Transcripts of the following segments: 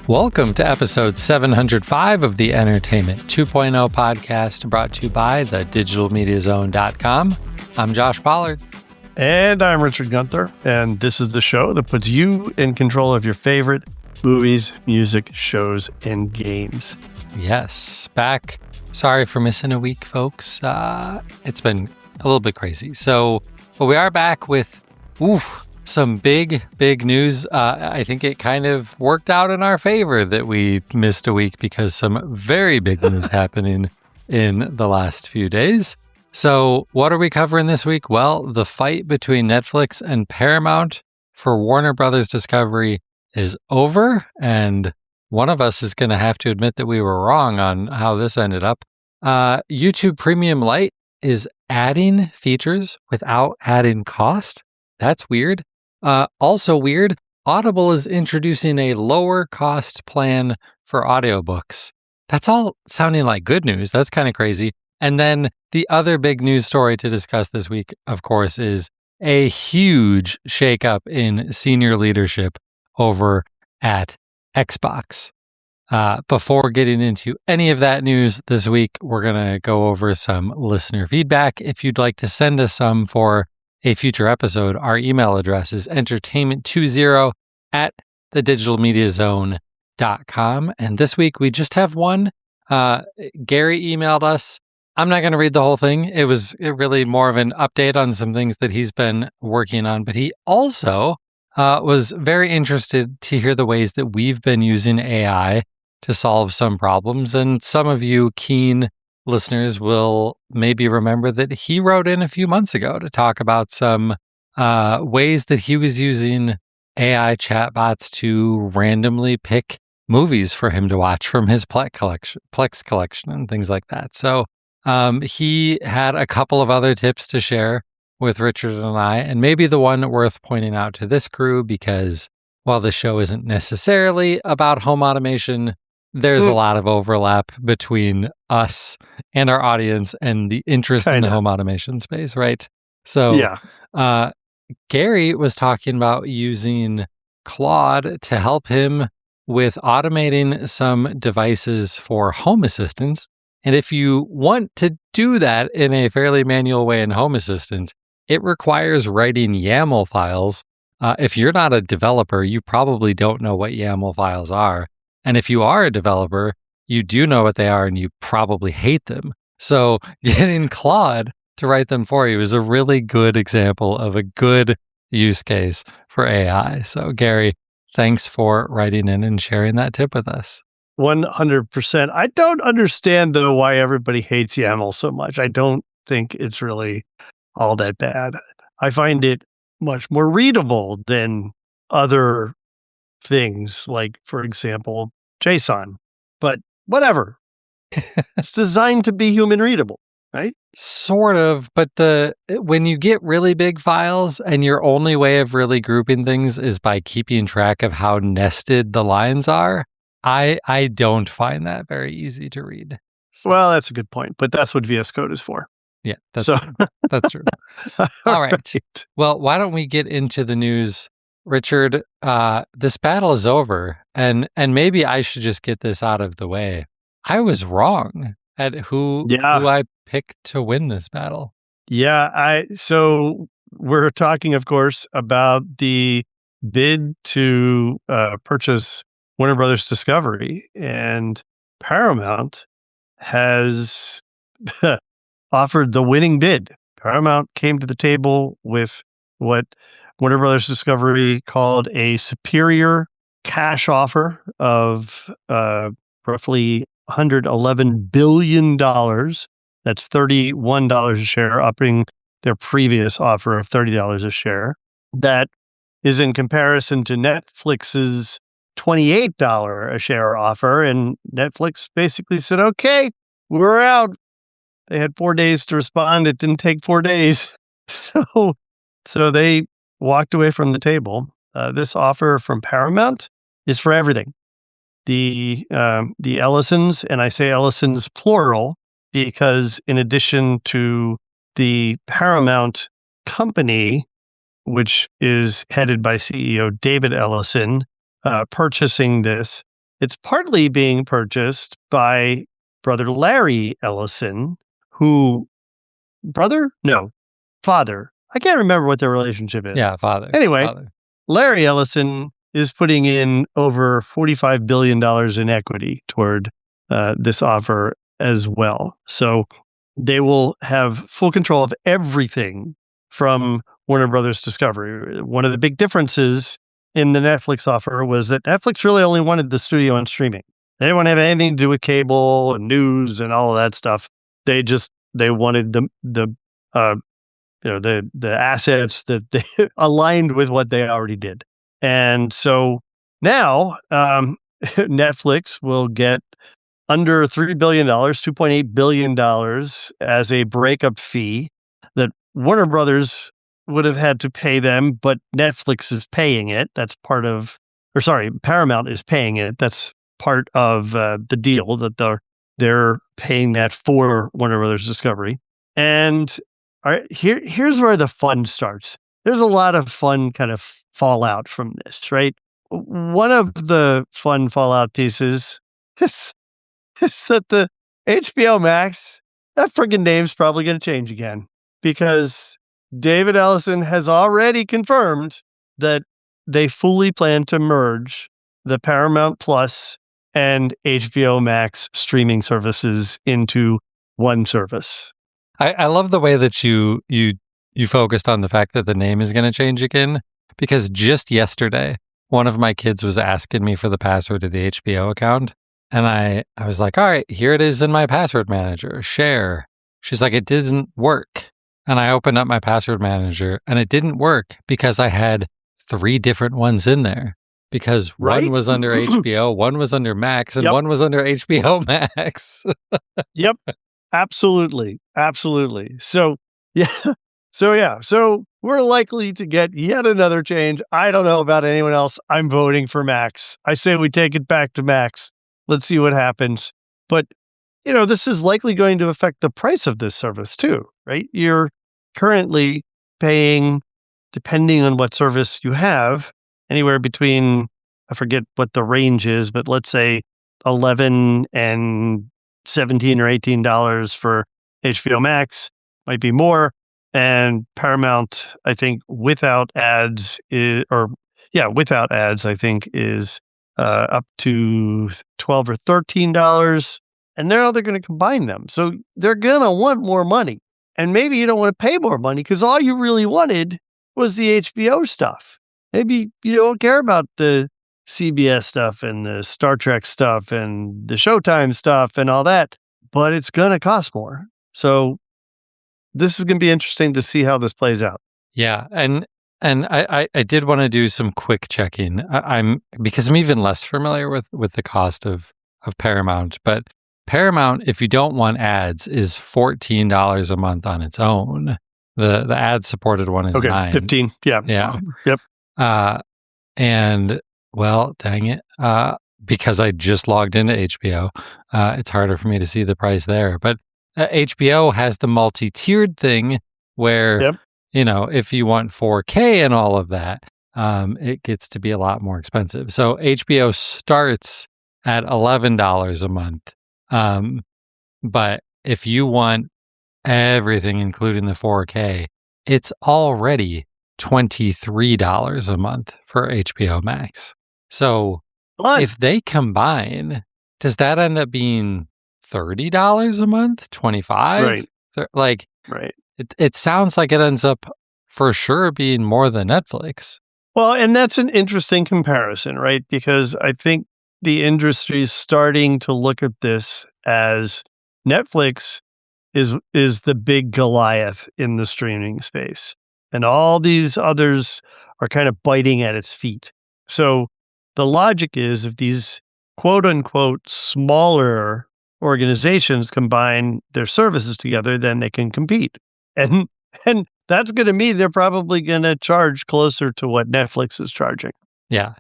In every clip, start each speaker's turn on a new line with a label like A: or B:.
A: Welcome to episode 705 of the Entertainment 2.0 podcast, brought to you by thedigitalmediazone.com. I'm Josh Pollard.
B: And I'm Richard Gunther, and this is the show that puts you in control of your favorite movies, music, shows, and games.
A: Yes, back. Sorry for missing a week, folks. It's been a little bit crazy. But we are back with some big news. I think it kind of worked out in our favor that we missed a week because some very big news happening in the last few days. So what are we covering this week? Well, the fight between Netflix and Paramount for Warner Brothers Discovery is over, and one of us is going to have to admit that we were wrong on how this ended up. YouTube Premium Lite is adding features without adding cost. That's weird. Also weird, Audible is introducing a lower cost plan for audiobooks. That's all sounding like good news. That's kind of crazy. And then the other big news story to discuss this week, of course, is a huge shakeup in senior leadership over at Xbox. Before getting into any of that news this week, we're going to go over some listener feedback. If you'd like to send us some for a future episode, our email address is entertainment20@thedigitalmediazone.com. And this week we just have one. Gary emailed us. I'm not going to read the whole thing. It was really more of an update on some things that he's been working on, but he also was very interested to hear the ways that we've been using AI to solve some problems. And some of you keen listeners will maybe remember that he wrote in a few months ago to talk about some ways that he was using AI chatbots to randomly pick movies for him to watch from his Plex collection and things like that. So he had a couple of other tips to share with Richard and I, and maybe the one worth pointing out to this crew, because while the show isn't necessarily about home automation, there's a lot of overlap between us and our audience and the interest in the home automation space, right? So Gary was talking about using Claude to help him with automating some devices for home assistants. And if you want to do that in a fairly manual way in Home Assistant, it requires writing YAML files. If you're not a developer, you probably don't know what YAML files are. And if you are a developer, you do know what they are and you probably hate them. So getting Claude to write them for you is a really good example of a good use case for AI. So Gary, thanks for writing in and sharing that tip with us.
B: 100%. I don't understand, though, why everybody hates YAML so much. I don't think it's really all that bad. I find it much more readable than other things, like, for example, JSON. But whatever. It's designed to be human readable, right?
A: Sort of, but when you get really big files and your only way of really grouping things is by keeping track of how nested the lines are, I don't find that very easy to read.
B: So, well, that's a good point, but that's what VS Code is for.
A: Yeah, that's true. All right. Well, why don't we get into the news? Richard, this battle is over, and maybe I should just get this out of the way. I was wrong at who I picked to win this battle.
B: Yeah, so we're talking, of course, about the bid to purchase Warner Brothers Discovery, and Paramount has offered the winning bid. Paramount came to the table with what Warner Brothers Discovery called a superior cash offer of roughly $111 billion. That's $31 a share, upping their previous offer of $30 a share. That is in comparison to Netflix's $28 a share offer. And Netflix basically said, okay, we're out. They had 4 days to respond. It didn't take 4 days. So they walked away from the table. This offer from Paramount is for everything. The Ellisons, and I say Ellisons plural, because in addition to the Paramount company, which is headed by CEO David Ellison, purchasing this, it's partly being purchased by brother Larry Ellison, who brother? No, father. I can't remember what their relationship is.
A: Yeah, father.
B: Anyway,
A: Father.
B: Larry Ellison is putting in over $45 billion in equity toward this offer as well. So they will have full control of everything from Warner Brothers Discovery. One of the big differences in the Netflix offer was that Netflix really only wanted the studio and streaming. They didn't want to have anything to do with cable and news and all of that stuff. They wanted uh, the assets that they aligned with what they already did. And so now Netflix will get under $3 billion, $2.8 billion as a breakup fee that Warner Brothers would have had to pay them, but Netflix is paying it. That's part of, or sorry, Paramount is paying it. That's part of the deal that they're paying that for Warner Brothers Discovery. And here's where the fun starts. There's a lot of fun kind of fallout from this, right? One of the fun fallout pieces is that the HBO Max, that friggin' name's probably going to change again because David Ellison has already confirmed that they fully plan to merge the Paramount Plus and HBO Max streaming services into one service.
A: I love the way that you focused on the fact that the name is going to change again, because just yesterday, one of my kids was asking me for the password to the HBO account. And I was like, all right, here it is in my password manager, share. She's like, it didn't work. And I opened up my password manager and it didn't work because I had 3 different ones in there. Because one was under HBO, one was under Max, and one was under HBO Max.
B: Yep. Absolutely. Absolutely. So, yeah. So we're likely to get yet another change. I don't know about anyone else. I'm voting for Max. I say we take it back to Max. Let's see what happens. But, this is likely going to affect the price of this service too, right? You're currently paying, depending on what service you have, anywhere between, I forget what the range is, but let's say $11 and $17 or $18 for HBO Max, might be more. And Paramount, I think without ads without ads, I think is up to $12 or $13. And now they're going to combine them. So they're going to want more money. And maybe you don't want to pay more money because all you really wanted was the HBO stuff. Maybe you don't care about the CBS stuff and the Star Trek stuff and the Showtime stuff and all that, but it's going to cost more. So this is going to be interesting to see how this plays out.
A: Yeah. And I did want to do some quick checking. Because I'm even less familiar with the cost of Paramount, but Paramount, if you don't want ads, is $14 a month on its own. The ad supported one is $9.
B: 15. Yeah.
A: Yeah.
B: Yep.
A: And well, dang it. Because I just logged into HBO, it's harder for me to see the price there. But HBO has the multi-tiered thing where, if you want 4K and all of that, it gets to be a lot more expensive. So HBO starts at $11 a month. But if you want everything, including the 4K, it's already $23 a month for HBO Max. So if they combine, does that end up being $30 a month? $25?
B: Right.
A: It sounds like it ends up for sure being more than Netflix.
B: Well, and that's an interesting comparison, right? Because I think the industry is starting to look at this as Netflix is the big Goliath in the streaming space. And all these others are kind of biting at its feet. So the logic is if these quote unquote smaller organizations combine their services together, then they can compete. And that's going to mean they're probably going to charge closer to what Netflix is charging.
A: Yeah.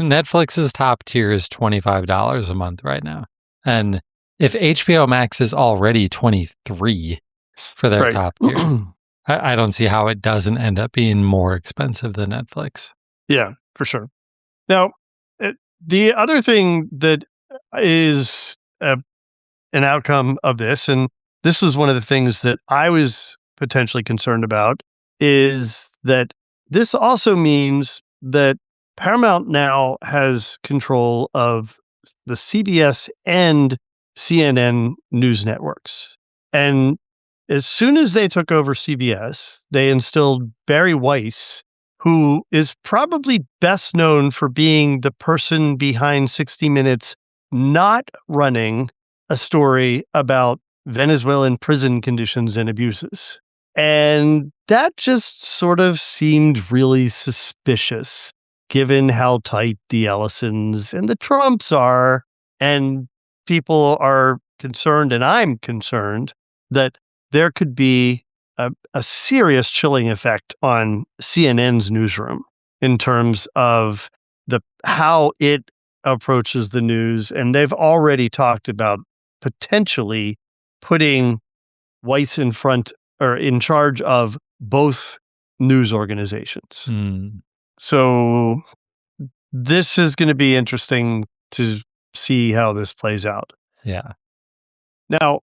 A: Netflix's top tier is $25 a month right now. And if HBO Max is already $23 for their top tier, I don't see how it doesn't end up being more expensive than Netflix.
B: Yeah, for sure. Now, The other thing that is an outcome of this, and this is one of the things that I was potentially concerned about, is that this also means that Paramount now has control of the CBS and CNN news networks. And as soon as they took over CBS, they instilled Barry Weiss, who is probably best known for being the person behind 60 Minutes not running a story about Venezuelan prison conditions and abuses. And that just sort of seemed really suspicious, given how tight the Ellisons and the Trumps are. And people are concerned, and I'm concerned, that there could be a serious chilling effect on CNN's newsroom in terms of how it approaches the news. And they've already talked about potentially putting Weiss in front or in charge of both news organizations. So this is going to be interesting to see how this plays out.
A: Yeah.
B: Now,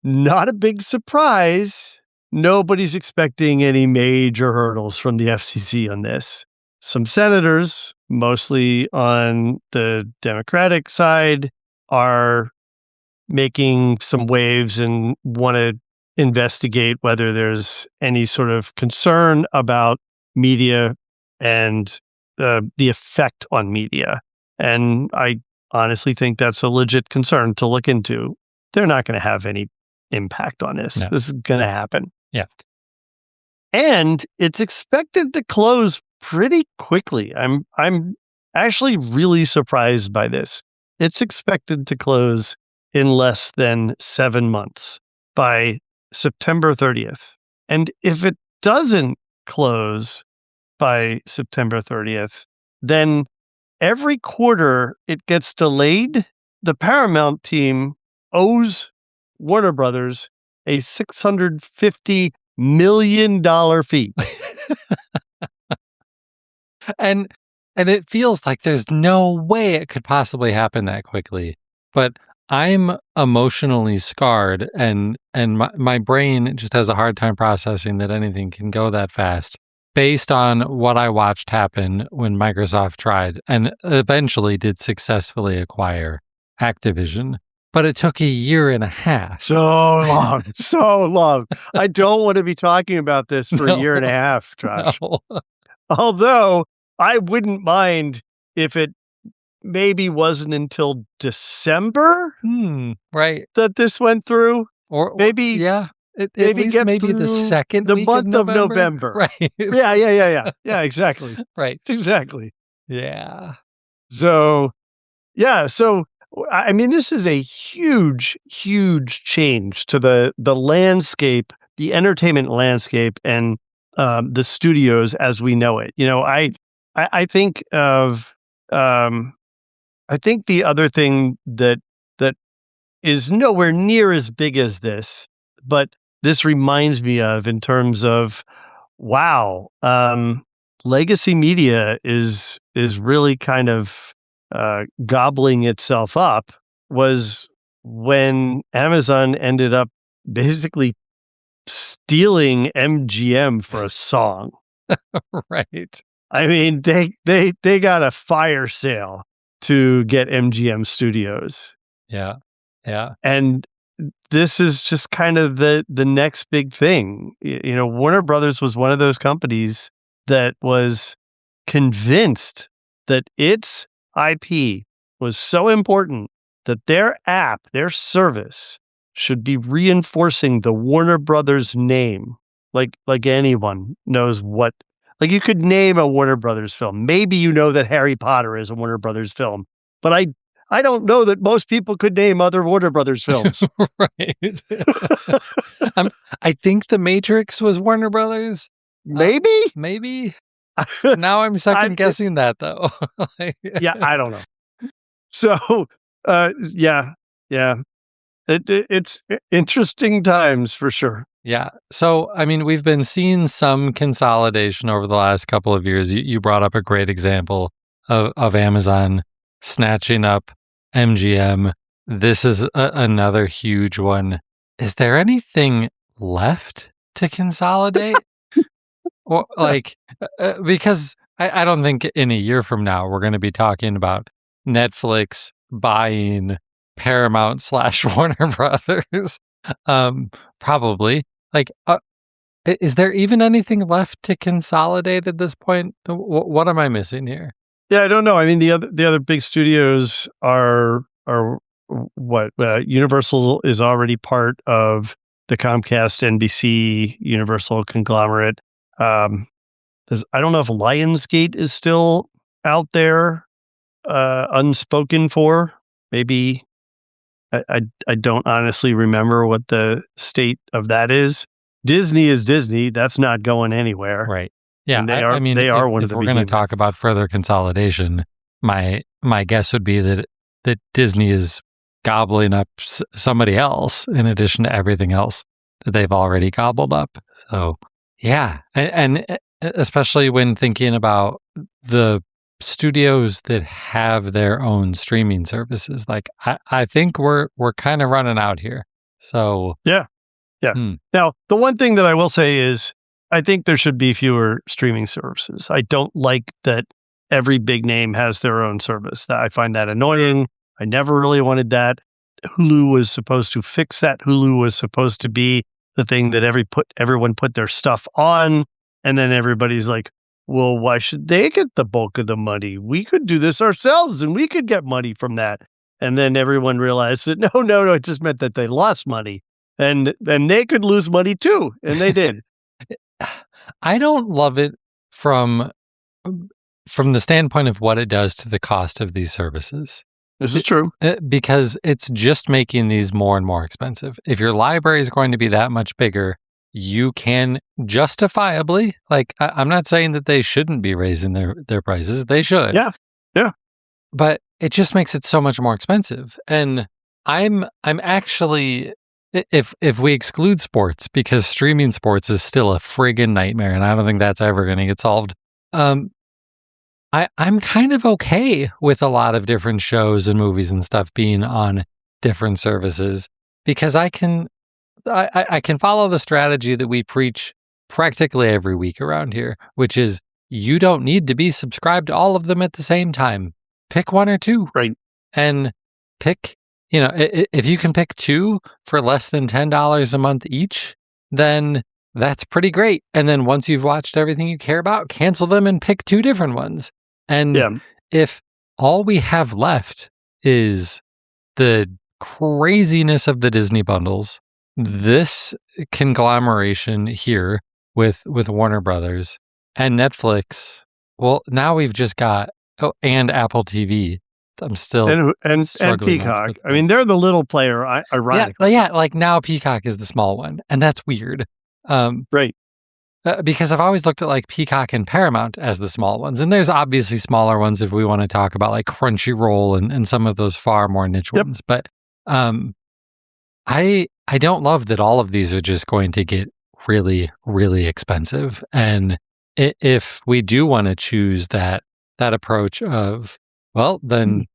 B: not a big surprise. Nobody's expecting any major hurdles from the FCC on this. Some senators, mostly on the Democratic side, are making some waves and want to investigate whether there's any sort of concern about media and the effect on media. And I honestly think that's a legit concern to look into. They're not going to have any impact on this.
A: No.
B: This is going to happen.
A: Yeah.
B: And it's expected to close pretty quickly. I'm actually really surprised by this. It's expected to close in less than 7 months, by September 30th. And if it doesn't close by September 30th, then every quarter it gets delayed. The Paramount team owes Warner Brothers a $650 million fee.
A: And it feels like there's no way it could possibly happen that quickly. But I'm emotionally scarred, and my brain just has a hard time processing that anything can go that fast based on what I watched happen when Microsoft tried and eventually did successfully acquire Activision. But it took a year and a half.
B: So long, so long. I don't want to be talking about this for a year and a half, Josh.
A: No.
B: Although I wouldn't mind if it maybe wasn't until December
A: right,
B: that this went through.
A: or
B: maybe,
A: yeah,
B: maybe get
A: maybe
B: through
A: the second
B: the
A: week
B: month of November.
A: Right.
B: Yeah, exactly.
A: Right.
B: Exactly.
A: Yeah.
B: So, yeah. So, I mean, this is a huge, huge change to the landscape, the entertainment landscape, and the studios as we know it. You know, I think of I think the other thing that is nowhere near as big as this, but this reminds me of in terms of, wow, legacy media is really kind of gobbling itself up, was when Amazon ended up basically stealing MGM for a song.
A: Right.
B: I mean, they got a fire sale to get MGM Studios.
A: Yeah. Yeah.
B: And this is just kind of the next big thing. You know, Warner Brothers was one of those companies that was convinced that its IP was so important that their app, their service, should be reinforcing the Warner Brothers name. Like anyone knows what. Like, you could name a Warner Brothers film. Maybe you know that Harry Potter is a Warner Brothers film, but I don't know that most people could name other Warner Brothers films.
A: Right. I think The Matrix was Warner Brothers.
B: Maybe.
A: Maybe. Now I'm second guessing that, though.
B: Yeah, I don't know. So, yeah. It's interesting times for sure.
A: Yeah. So, I mean, we've been seeing some consolidation over the last couple of years. You brought up a great example of Amazon snatching up MGM. This is another huge one. Is there anything left to consolidate? Well, like, because I don't think in a year from now we're going to be talking about Netflix buying Paramount / Warner Brothers. Probably. Like, is there even anything left to consolidate at this point? What am I missing here?
B: Yeah, I don't know. I mean, the other big studios are what Universal is already part of the Comcast NBC Universal conglomerate. I don't know if Lionsgate is still out there, unspoken for. Maybe I don't honestly remember what the state of that is. Disney is Disney. That's not going anywhere.
A: Right. Yeah.
B: And
A: I mean,
B: they are one
A: if
B: of the
A: we're going to
B: behemoths.
A: talk about further consolidation, my guess would be that Disney is gobbling up somebody else in addition to everything else that they've already gobbled up. So yeah, and especially when thinking about the studios that have their own streaming services, like I think we're kind of running out here. So
B: Yeah. Yeah. Now, the one thing that I will say is I think there should be fewer streaming services. I don't like that every big name has their own service. I find that annoying. I never really wanted that. Hulu was supposed to fix that. Hulu was supposed to be the thing that everyone put their stuff on. And then everybody's like, well, why should they get the bulk of the money? We could do this ourselves and we could get money from that. And then everyone realized that no, it just meant that they lost money. And they could lose money too, and they did.
A: I don't love it from the standpoint of what it does to the cost of these services.
B: This is true.
A: Because it's just making these more and more expensive. If your library is going to be that much bigger, you can justifiably, like, I'm not saying that they shouldn't be raising their prices. They should.
B: Yeah.
A: But it just makes it so much more expensive. And I'm actually, if we exclude sports, because streaming sports is still a friggin' nightmare, and I don't think that's ever going to get solved. I'm kind of okay with a lot of different shows and movies and stuff being on different services, because I can follow the strategy that we preach practically every week around here, which is you don't need to be subscribed to all of them at the same time. Pick one or two.
B: Right.
A: And pick, if you can pick two for less than $10 a month each, then that's pretty great. And then once you've watched everything you care about, cancel them and pick two different ones. And if all we have left is the craziness of the Disney bundles, this conglomeration here with Warner Brothers and Netflix, well, now we've just got and Apple TV. I'm still
B: and Peacock. I mean, they're the little player, ironically.
A: Yeah, like now Peacock is the small one, and that's weird.
B: Right.
A: Because I've always looked at like Peacock and Paramount as the small ones, and there's obviously smaller ones if we want to talk about like Crunchyroll and some of those far more niche ones. But I don't love that all of these are just going to get really, really expensive. And if we do want to choose that approach of, well, then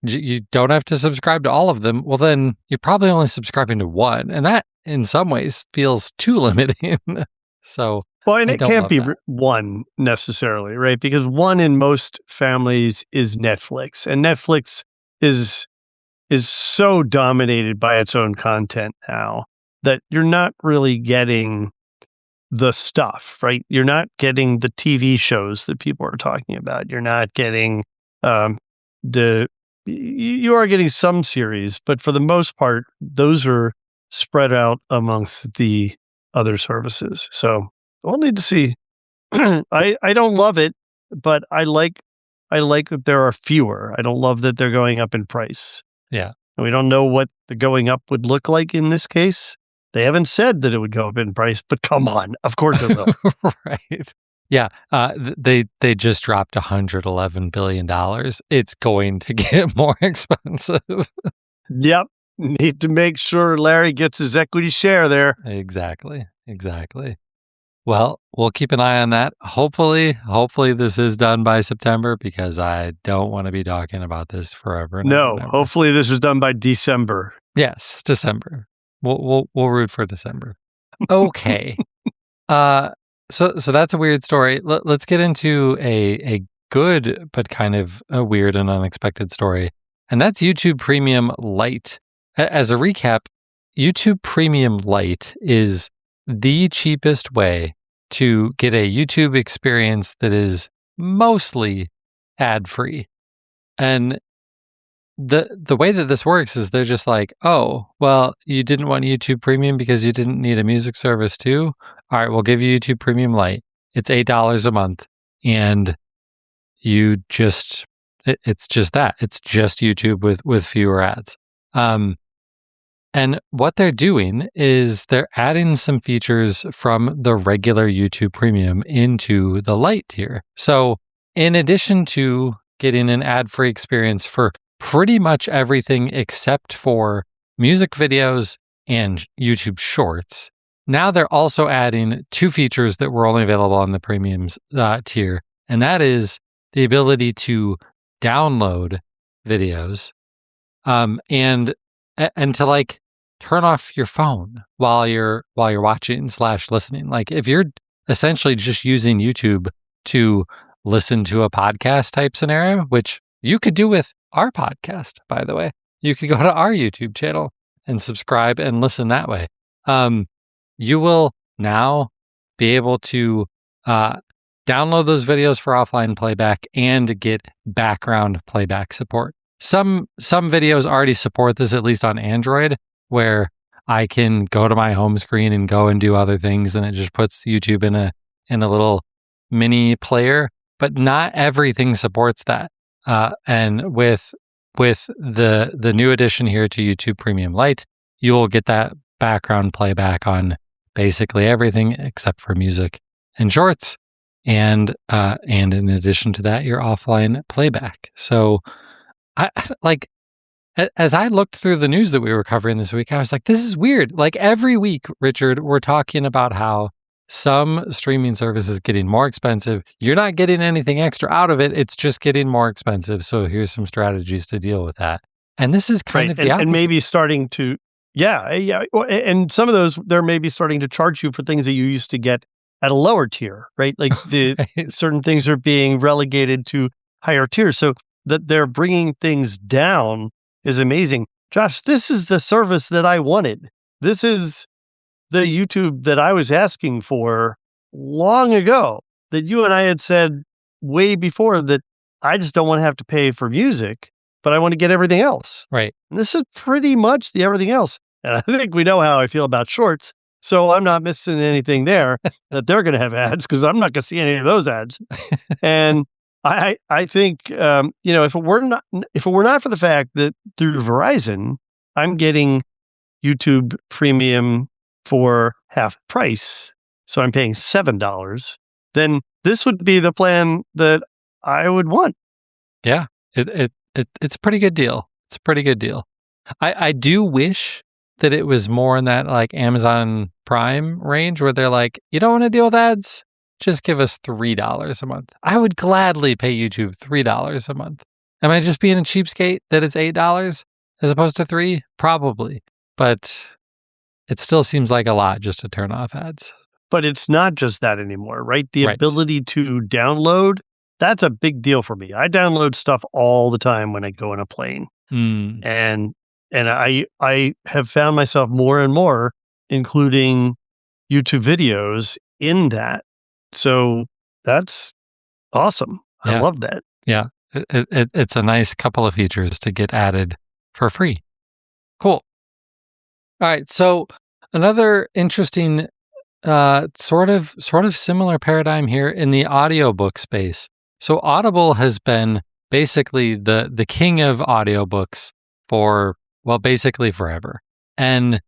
A: you don't have to subscribe to all of them. Well, then you're probably only subscribing to one, and that in some ways feels too limiting. So,
B: well, and it can't be one necessarily, right? Because one in most families is Netflix, and Netflix is so dominated by its own content now that you're not really getting the stuff, right? You're not getting the TV shows that people are talking about. You're not getting you are getting some series, but for the most part, those are spread out amongst the other services. So we'll need to see. I don't love it, but I like that there are fewer. I don't love that they're going up in price.
A: Yeah.
B: And we don't know what the going up would look like in this case. They haven't said that it would go up in price, but come on, of course it will.
A: Right. Yeah. They just dropped $111 billion. It's going to get more expensive.
B: Yep. Need to make sure Larry gets his equity share there.
A: Exactly. Well, we'll keep an eye on that. Hopefully this is done by September, because I don't want to be talking about this forever and ever
B: No,
A: and ever.
B: hopefully this is done by December.
A: Yes, December. We'll root for December. Okay. So that's a weird story. Let's get into a good but kind of a weird and unexpected story, and that's YouTube Premium Lite. As a recap, YouTube Premium Lite is the cheapest way to get a YouTube experience that is mostly ad-free. And the way that this works is they're just like, oh, well, you didn't want YouTube Premium because you didn't need a music service too? All right, we'll give you YouTube Premium Lite. It's $8 a month, and you just it's just that. It's just YouTube with fewer ads. And what they're doing is they're adding some features from the regular YouTube Premium into the Lite tier. So in addition to getting an ad-free experience for pretty much everything except for music videos and YouTube Shorts, now they're also adding two features that were only available on the Premium's tier, and that is the ability to download videos and to like turn off your phone while you're watching / listening. Like if you're essentially just using YouTube to listen to a podcast type scenario, which you could do with our podcast, by the way, you could go to our YouTube channel and subscribe and listen that way. You will now be able to download those videos for offline playback and get background playback support. Some videos already support this, at least on Android, where I can go to my home screen and go and do other things, and it just puts YouTube in a little mini player. But not everything supports that. And with the new addition here to YouTube Premium Lite, you will get that background playback on basically everything except for music and shorts, and in addition to that, your offline playback. So I like, as I looked through the news that we were covering this week, I was like, this is weird. Like every week, Richard, we're talking about how some streaming service is getting more expensive. You're not getting anything extra out of it. It's just getting more expensive. So here's some strategies to deal with that. And this is kind of the opposite.
B: And maybe starting to, yeah. And some of those, they're maybe starting to charge you for things that you used to get at a lower tier, right? Like the
A: Right.
B: certain things are being relegated to higher tiers. So that they're bringing things down is amazing. Josh, this is the service that I wanted. This is the YouTube that I was asking for long ago, that you and I had said way before, that I just don't want to have to pay for music, but I want to get everything else.
A: Right.
B: And this is pretty much the everything else. And I think we know how I feel about shorts. So I'm not missing anything there that they're going to have ads, because I'm not going to see any of those ads. And I think, if it were not for the fact that through Verizon, I'm getting YouTube Premium for half price, so I'm paying $7, then this would be the plan that I would want.
A: Yeah, it's a pretty good deal. It's a pretty good deal. I do wish that it was more in that like Amazon Prime range, where they're like, you don't want to deal with ads? Just give us $3 a month. I would gladly pay YouTube $3 a month. Am I just being a cheapskate that it's $8 as opposed to $3? Probably. But it still seems like a lot just to turn off ads.
B: But it's not just that anymore, right? The
A: Right.
B: ability to download, that's a big deal for me. I download stuff all the time when I go on a plane. And I have found myself more and more including YouTube videos in that. So that's awesome. I
A: Yeah.
B: love that.
A: Yeah. It's a nice couple of features to get added for free. Cool. All right. So another interesting sort of similar paradigm here in the audiobook space. So Audible has been basically the king of audiobooks for, well, basically forever. And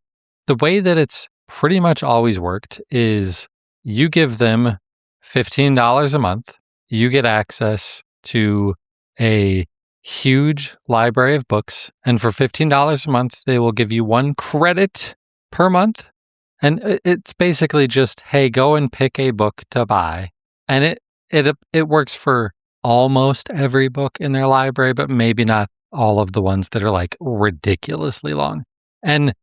A: the way that it's pretty much always worked is you give them $15 a month, you get access to a huge library of books, and for $15 a month, they will give you 1 credit per month. And it's basically just, hey, go and pick a book to buy. And it works for almost every book in their library, but maybe not all of the ones that are like ridiculously long. And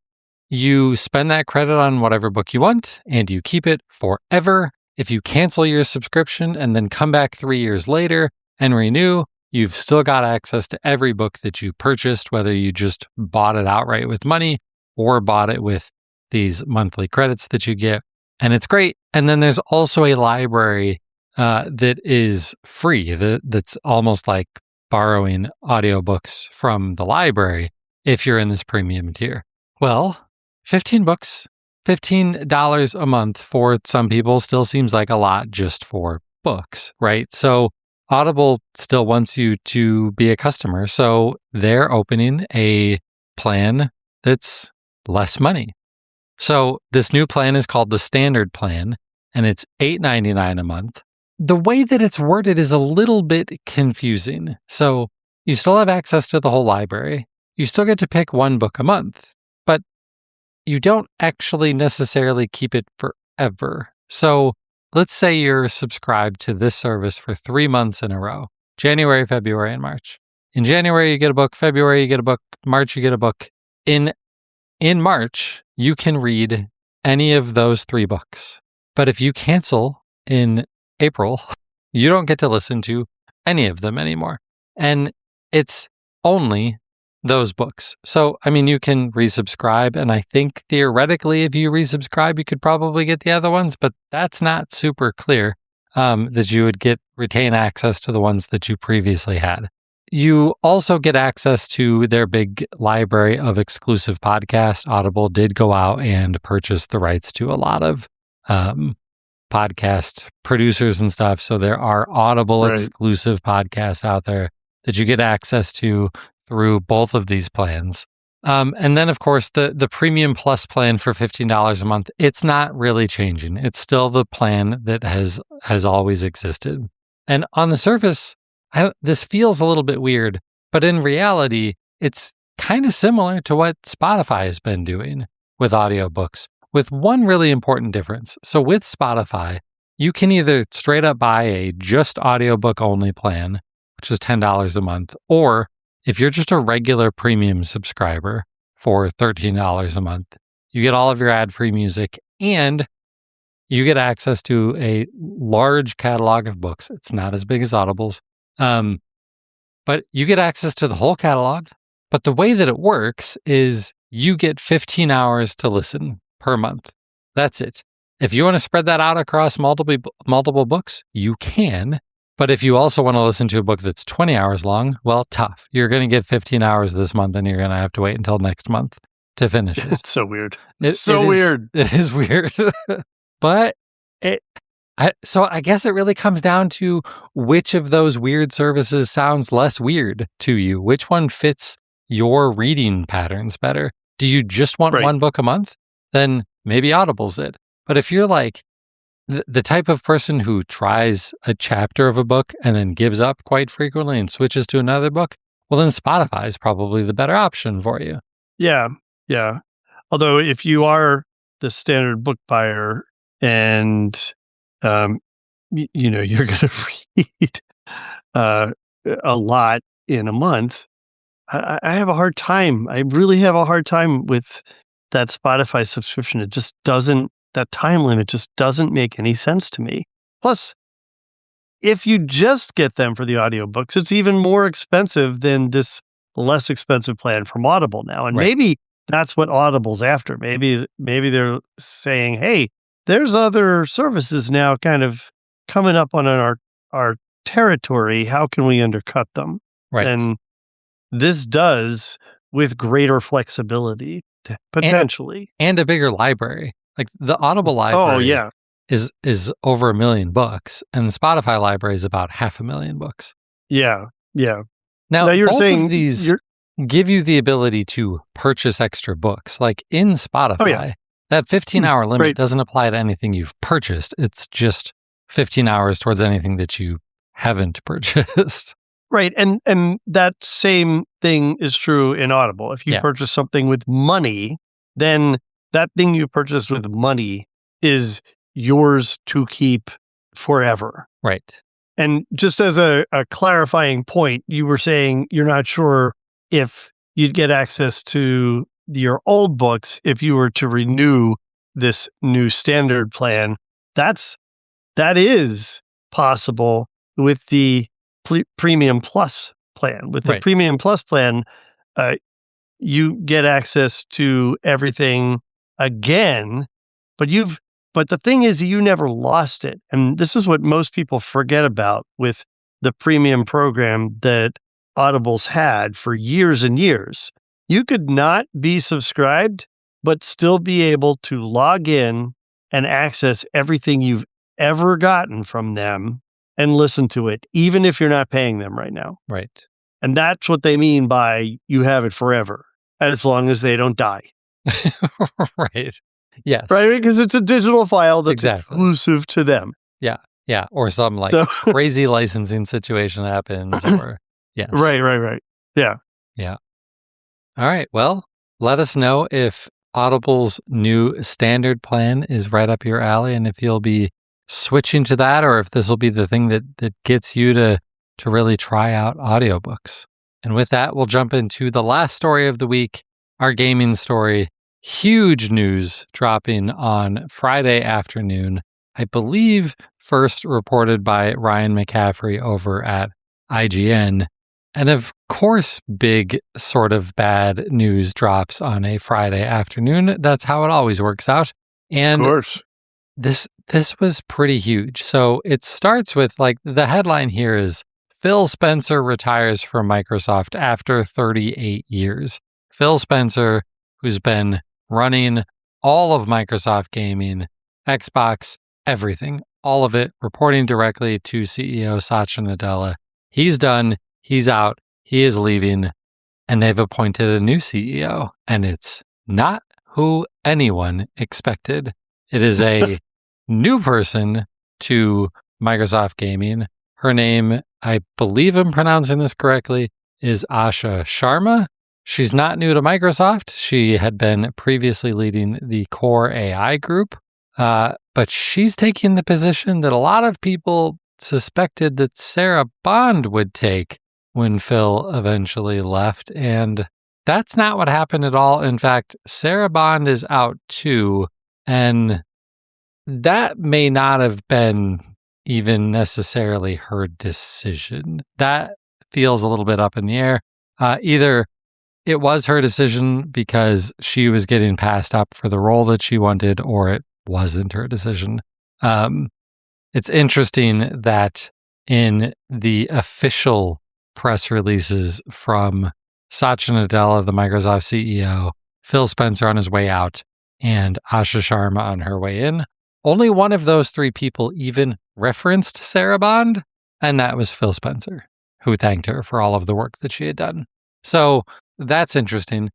A: you spend that credit on whatever book you want and you keep it forever. If you cancel your subscription and then come back 3 years later and renew, you've still got access to every book that you purchased, whether you just bought it outright with money or bought it with these monthly credits that you get. And it's great. And then there's also a library that is free, that's almost like borrowing audiobooks from the library if you're in this premium tier. Well, 15 books, $15 a month for some people still seems like a lot just for books, right? So Audible still wants you to be a customer. So they're opening a plan that's less money. So this new plan is called the Standard Plan, and it's $8.99 a month. The way that it's worded is a little bit confusing. So you still have access to the whole library. You still get to pick one book a month, but you don't actually necessarily keep it forever. So let's say you're subscribed to this service for 3 months in a row, January, February, and March. In January, you get a book. February, you get a book. March, you get a book. In March, you can read any of those 3 books. But if you cancel in April, you don't get to listen to any of them anymore. And it's only those books. So, I mean, you can resubscribe. And I think theoretically, if you resubscribe, you could probably get the other ones, but that's not super clear that you would retain access to the ones that you previously had. You also get access to their big library of exclusive podcasts. Audible did go out and purchase the rights to a lot of podcast producers and stuff. So there are Audible exclusive podcasts out there that you get access to through both of these plans. And then, of course, the Premium Plus plan for $15 a month, it's not really changing. It's still the plan that has always existed. And on the surface, this feels a little bit weird, but in reality, it's kind of similar to what Spotify has been doing with audiobooks, with one really important difference. So with Spotify, you can either straight up buy a just audiobook only plan, which is $10 a month, or if you're just a regular premium subscriber for $13 a month, you get all of your ad-free music and you get access to a large catalog of books. It's not as big as Audible's. But you get access to the whole catalog. But the way that it works is you get 15 hours to listen per month. That's it. If you want to spread that out across multiple books, you can. But if you also want to listen to a book that's 20 hours long, well, tough. You're going to get 15 hours this month and you're going to have to wait until next month to finish it.
B: It's so weird.
A: Weird. It is weird. But so I guess it really comes down to which of those weird services sounds less weird to you. Which one fits your reading patterns better? Do you just want one book a month? Then maybe Audible's it. But if you're like the type of person who tries a chapter of a book and then gives up quite frequently and switches to another book, well, then Spotify is probably the better option for you.
B: Yeah. Although if you are the standard book buyer and you're going to read a lot in a month, I have a hard time. I really have a hard time with that Spotify subscription. It just doesn't, that time limit just doesn't make any sense to me. Plus, if you just get them for the audiobooks, it's even more expensive than this less expensive plan from Audible now. And maybe that's what Audible's after. Maybe they're saying, hey, there's other services now kind of coming up on our territory. How can we undercut them?
A: Right.
B: And this does with greater flexibility, potentially.
A: And a bigger library. Like the Audible library is over 1 million books, and the Spotify library is about 500,000 books.
B: Yeah.
A: Now
B: you're
A: both
B: saying
A: of these give you the ability to purchase extra books. Like in Spotify, that 15-hour limit doesn't apply to anything you've purchased. It's just 15 hours towards anything that you haven't purchased.
B: Right. And that same thing is true in Audible. If you purchase something with money, then that thing you purchased with money is yours to keep forever.
A: Right.
B: And just as a clarifying point, you were saying you're not sure if you'd get access to your old books if you were to renew this new standard plan. That is possible with the Premium Plus plan. With the
A: Right.
B: Premium Plus plan, you get access to everything again, but the thing is you never lost it. And this is what most people forget about with the premium program that Audible's had for years and years. You could not be subscribed, but still be able to log in and access everything you've ever gotten from them and listen to it, even if you're not paying them right now.
A: Right.
B: And that's what they mean by you have it forever, as long as they don't die.
A: Right. Yes.
B: Right? Because it's a digital file that's
A: Exactly.
B: exclusive to them.
A: Yeah. Yeah. Or some like
B: So
A: crazy licensing situation happens or yes.
B: right. Yeah.
A: Yeah. All right. Well, let us know if Audible's new standard plan is right up your alley and if you'll be switching to that or if this will be the thing that gets you to really try out audiobooks. And with that, we'll jump into the last story of the week, our gaming story. Huge news dropping on Friday afternoon. I believe first reported by Ryan McCaffrey over at IGN. And of course, big sort of bad news drops on a Friday afternoon. That's how it always works out. And
B: Of course.
A: this was pretty huge. So it starts with like the headline here is Phil Spencer retires from Microsoft after 38 years. Phil Spencer, who's been running all of Microsoft gaming, Xbox, everything, all of it, reporting directly to CEO Satya Nadella. He's done. He's out. He is leaving. And they've appointed a new CEO. And it's not who anyone expected. It is a new person to Microsoft Gaming. Her name, I believe I'm pronouncing this correctly, is Asha Sharma. She's not new to Microsoft. She had been previously leading the Core AI group, but she's taking the position that a lot of people suspected that Sarah Bond would take when Phil eventually left, and that's not what happened at all. In fact, Sarah Bond is out too, and that may not have been even necessarily her decision. That feels a little bit up in the air. Either it was her decision because she was getting passed up for the role that she wanted, or it wasn't her decision. It's interesting that in the official press releases from Satya Nadella, the Microsoft CEO, Phil Spencer on his way out, and Asha Sharma on her way in, only one of those three people even referenced Sarah Bond, and that was Phil Spencer, who thanked her for all of the work that she had done. So that's interesting.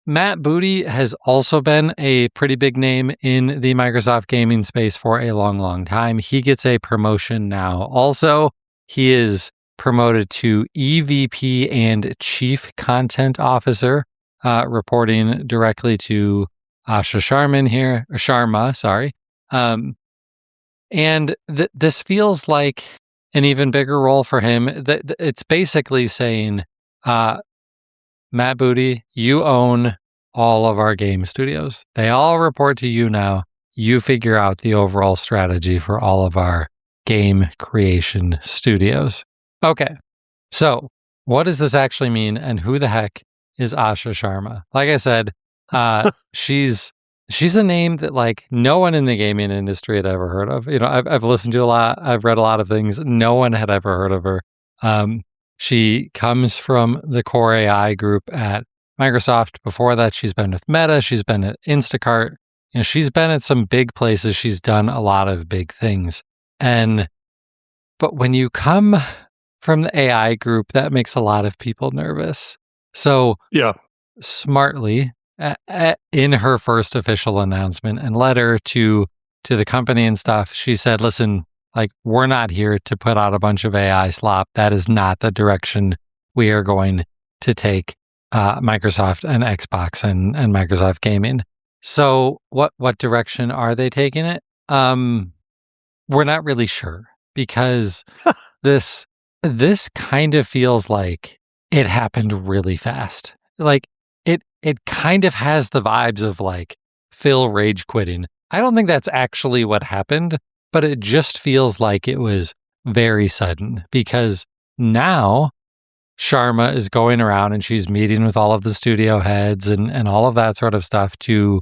A: Matt Booty has also been a pretty big name in the Microsoft gaming space for a long, long time. He gets a promotion now. Also, he is promoted to EVP and Chief Content Officer, reporting directly to Asha Sharma, sorry. And this feels like an even bigger role for him. It's basically saying, Matt Booty, you own all of our game studios. They all report to you now. You figure out the overall strategy for all of our game creation studios. Okay, so what does this actually mean, and who the heck is Asha Sharma? Like I said, she's a name that like no one in the gaming industry had ever heard of. You know, I've listened to a lot. I've read a lot of things. No one had ever heard of her. She comes from the Core AI group at Microsoft. Before that, she's been with Meta. She's been at Instacart. You know, she's been at some big places. She's done a lot of big things. But when you come from the AI group, that makes a lot of people nervous. So
B: Yeah.
A: smartly, in her first official announcement and letter to the company and stuff, she said, listen, like, we're not here to put out a bunch of AI slop. That is not the direction we are going to take Microsoft and Xbox and Microsoft Gaming. So what direction are they taking it? We're not really sure because this this kind of feels like it happened really fast. Like it kind of has the vibes of like Phil rage quitting. I don't think that's actually what happened, but it just feels like it was very sudden because now Sharma is going around and she's meeting with all of the studio heads and all of that sort of stuff to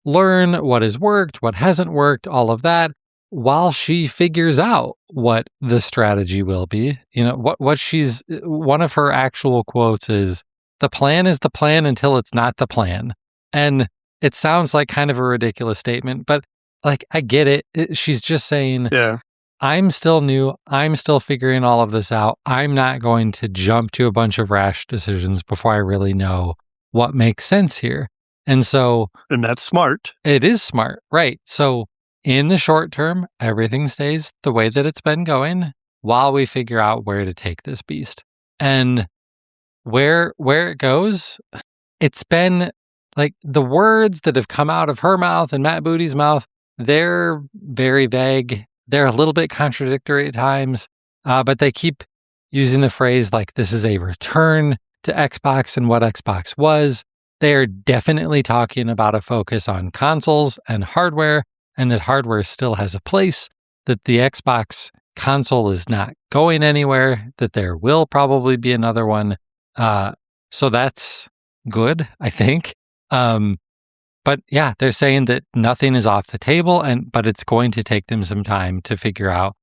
A: learn what has worked, what hasn't worked, all of that, while she figures out what the strategy will be. You know, what she's one of her actual quotes is the plan until it's not the plan. And it sounds like kind of a ridiculous statement, but like I get it. She's just saying
B: Yeah.
A: I'm still new. I'm still figuring all of this out. I'm not going to jump to a bunch of rash decisions before I really know what makes sense here. And so
B: And that's smart.
A: it is smart, right? So in the short term, everything stays the way that it's been going while we figure out where to take this beast. And where it goes, it's been like the words that have come out of her mouth and Matt Booty's mouth, they're very vague. They're a little bit contradictory at times, but they keep using the phrase like this is a return to Xbox and what Xbox was. They are definitely talking about a focus on consoles and hardware, and that hardware still has a place, that the Xbox console is not going anywhere, that there will probably be another one. So that's good, I think. But yeah, they're saying that nothing is off the table, but it's going to take them some time to figure out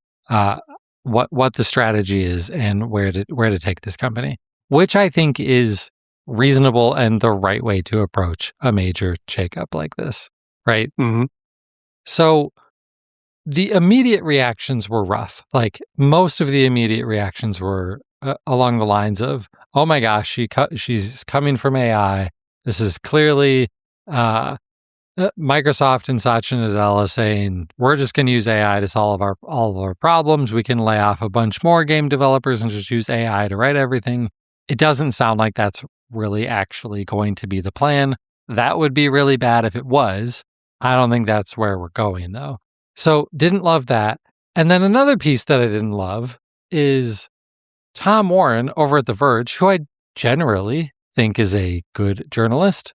A: what the strategy is and where to take this company, which I think is reasonable and the right way to approach a major shakeup like this, right?
B: Mm-hmm.
A: So the immediate reactions were rough. Like most of the immediate reactions were along the lines of, "Oh my gosh, she's coming from AI. This is clearly." Microsoft and Satya Nadella saying we're just going to use AI to solve all of our problems. We can lay off a bunch more game developers and just use AI to write everything. It doesn't sound like that's really actually going to be the plan. That would be really bad if it was. I don't think that's where we're going though. So didn't love that. And then another piece that I didn't love is Tom Warren over at The Verge, who I generally think is a good journalist.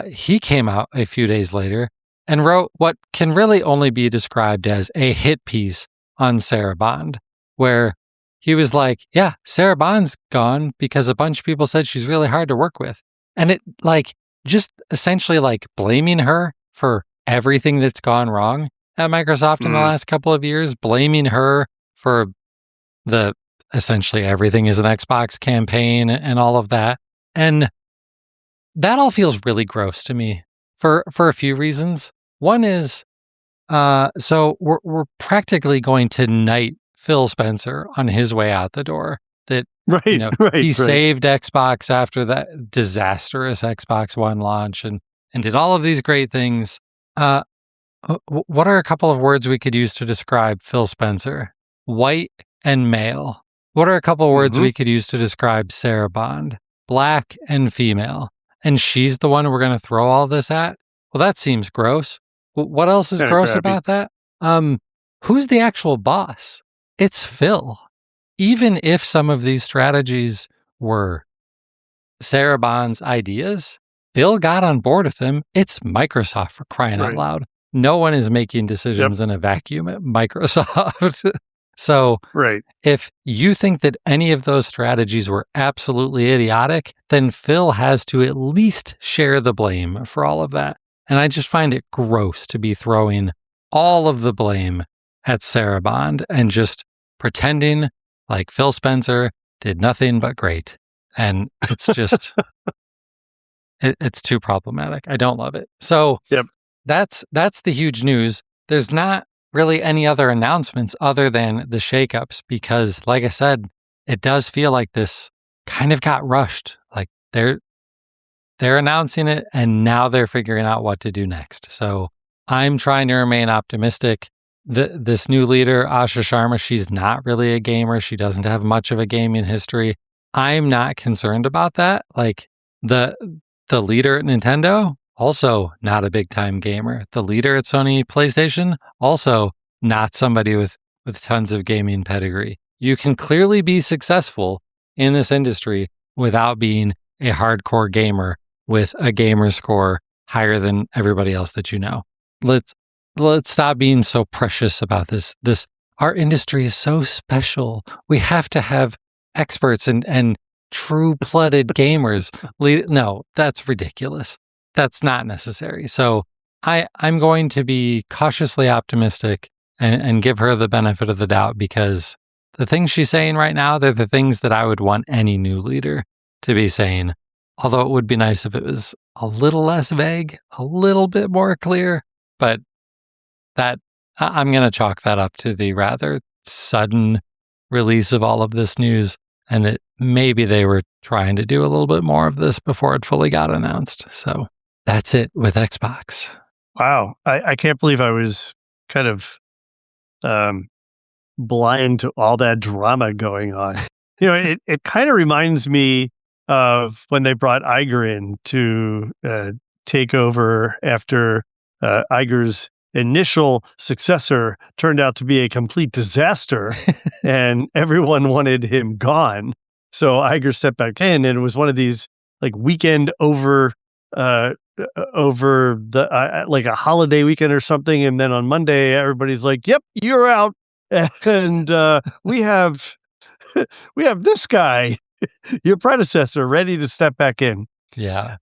A: He came out a few days later and wrote what can really only be described as a hit piece on Sarah Bond, where he was like, yeah, Sarah Bond's gone because a bunch of people said she's really hard to work with. And it like just essentially like blaming her for everything that's gone wrong at Microsoft in the last couple of years, blaming her for the essentially everything is an Xbox campaign and all of that. And that all feels really gross to me for a few reasons. One is, so we're practically going to knight Phil Spencer on his way out the door. That he saved Xbox after that disastrous Xbox One launch and did all of these great things. What are a couple of words we could use to describe Phil Spencer? White and male. What are a couple of words we could use to describe Sarah Bond? Black and female. And she's the one we're going to throw all this at? Well, that seems gross. What else is gross about that? Who's the actual boss? It's Phil. Even if some of these strategies were Sarah Bond's ideas, Phil got on board with them. It's Microsoft, for crying out loud. No one is making decisions in a vacuum at Microsoft. So if you think that any of those strategies were absolutely idiotic, then Phil has to at least share the blame for all of that. And I just find it gross to be throwing all of the blame at Sarah Bond and just pretending like Phil Spencer did nothing but great. And it's just, it's too problematic. I don't love it. So that's the huge news. There's not really any other announcements other than the shakeups because, like I said, it does feel like this kind of got rushed. Like they're announcing it and now they're figuring out what to do next. So I'm trying to remain optimistic. This new leader, Asha Sharma, she's not really a gamer. She doesn't have much of a gaming history. I'm not concerned about that. Like the leader at Nintendo, also not a big time gamer. The leader at Sony PlayStation, also not somebody with tons of gaming pedigree. You can clearly be successful in this industry without being a hardcore gamer with a gamer score higher than everybody else that you know. Let's stop being so precious about this. Our industry is so special. We have to have experts and true-blooded gamers. No, that's ridiculous. That's not necessary. So I'm going to be cautiously optimistic and give her the benefit of the doubt, because the things she's saying right now, they're the things that I would want any new leader to be saying. Although it would be nice if it was a little less vague, a little bit more clear. But that I'm going to chalk that up to the rather sudden release of all of this news, and that maybe they were trying to do a little bit more of this before it fully got announced. So that's it with Xbox.
B: Wow. I can't believe I was kind of blind to all that drama going on. It kind of reminds me of when they brought Iger in to take over after Iger's initial successor turned out to be a complete disaster and everyone wanted him gone. So Iger stepped back in, and it was one of these like weekend over the like a holiday weekend or something. And then on Monday, everybody's like, yep, you're out. And we have this guy, your predecessor, ready to step back in.
A: Yeah.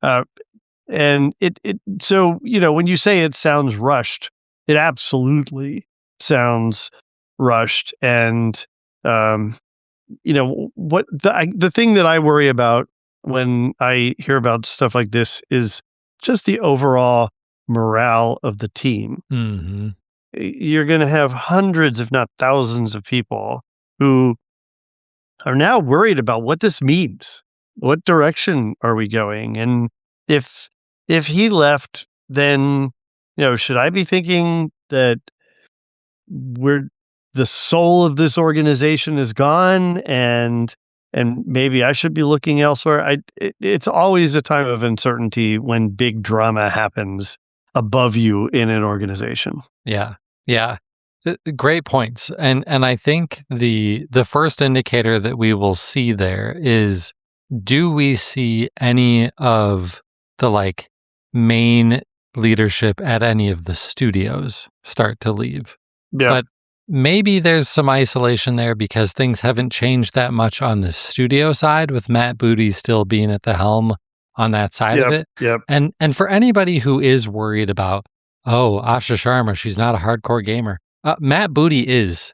B: And so, when you say it sounds rushed, it absolutely sounds rushed. And, what the thing that I worry about when I hear about stuff like this is just the overall morale of the team.
A: Mm-hmm.
B: You're going to have hundreds, if not thousands of people who are now worried about what this means. What direction are we going? And if he left, then, should I be thinking that the soul of this organization is gone and maybe I should be looking elsewhere? It's always a time of uncertainty when big drama happens above you in an organization.
A: Yeah. Yeah. Great points. And I think the first indicator that we will see there is, do we see any of the main leadership at any of the studios start to leave?
B: Yeah.
A: But maybe there's some isolation there because things haven't changed that much on the studio side, with Matt Booty still being at the helm on that side of it.
B: Yep.
A: And for anybody who is worried about, Asha Sharma, she's not a hardcore gamer. Matt Booty is.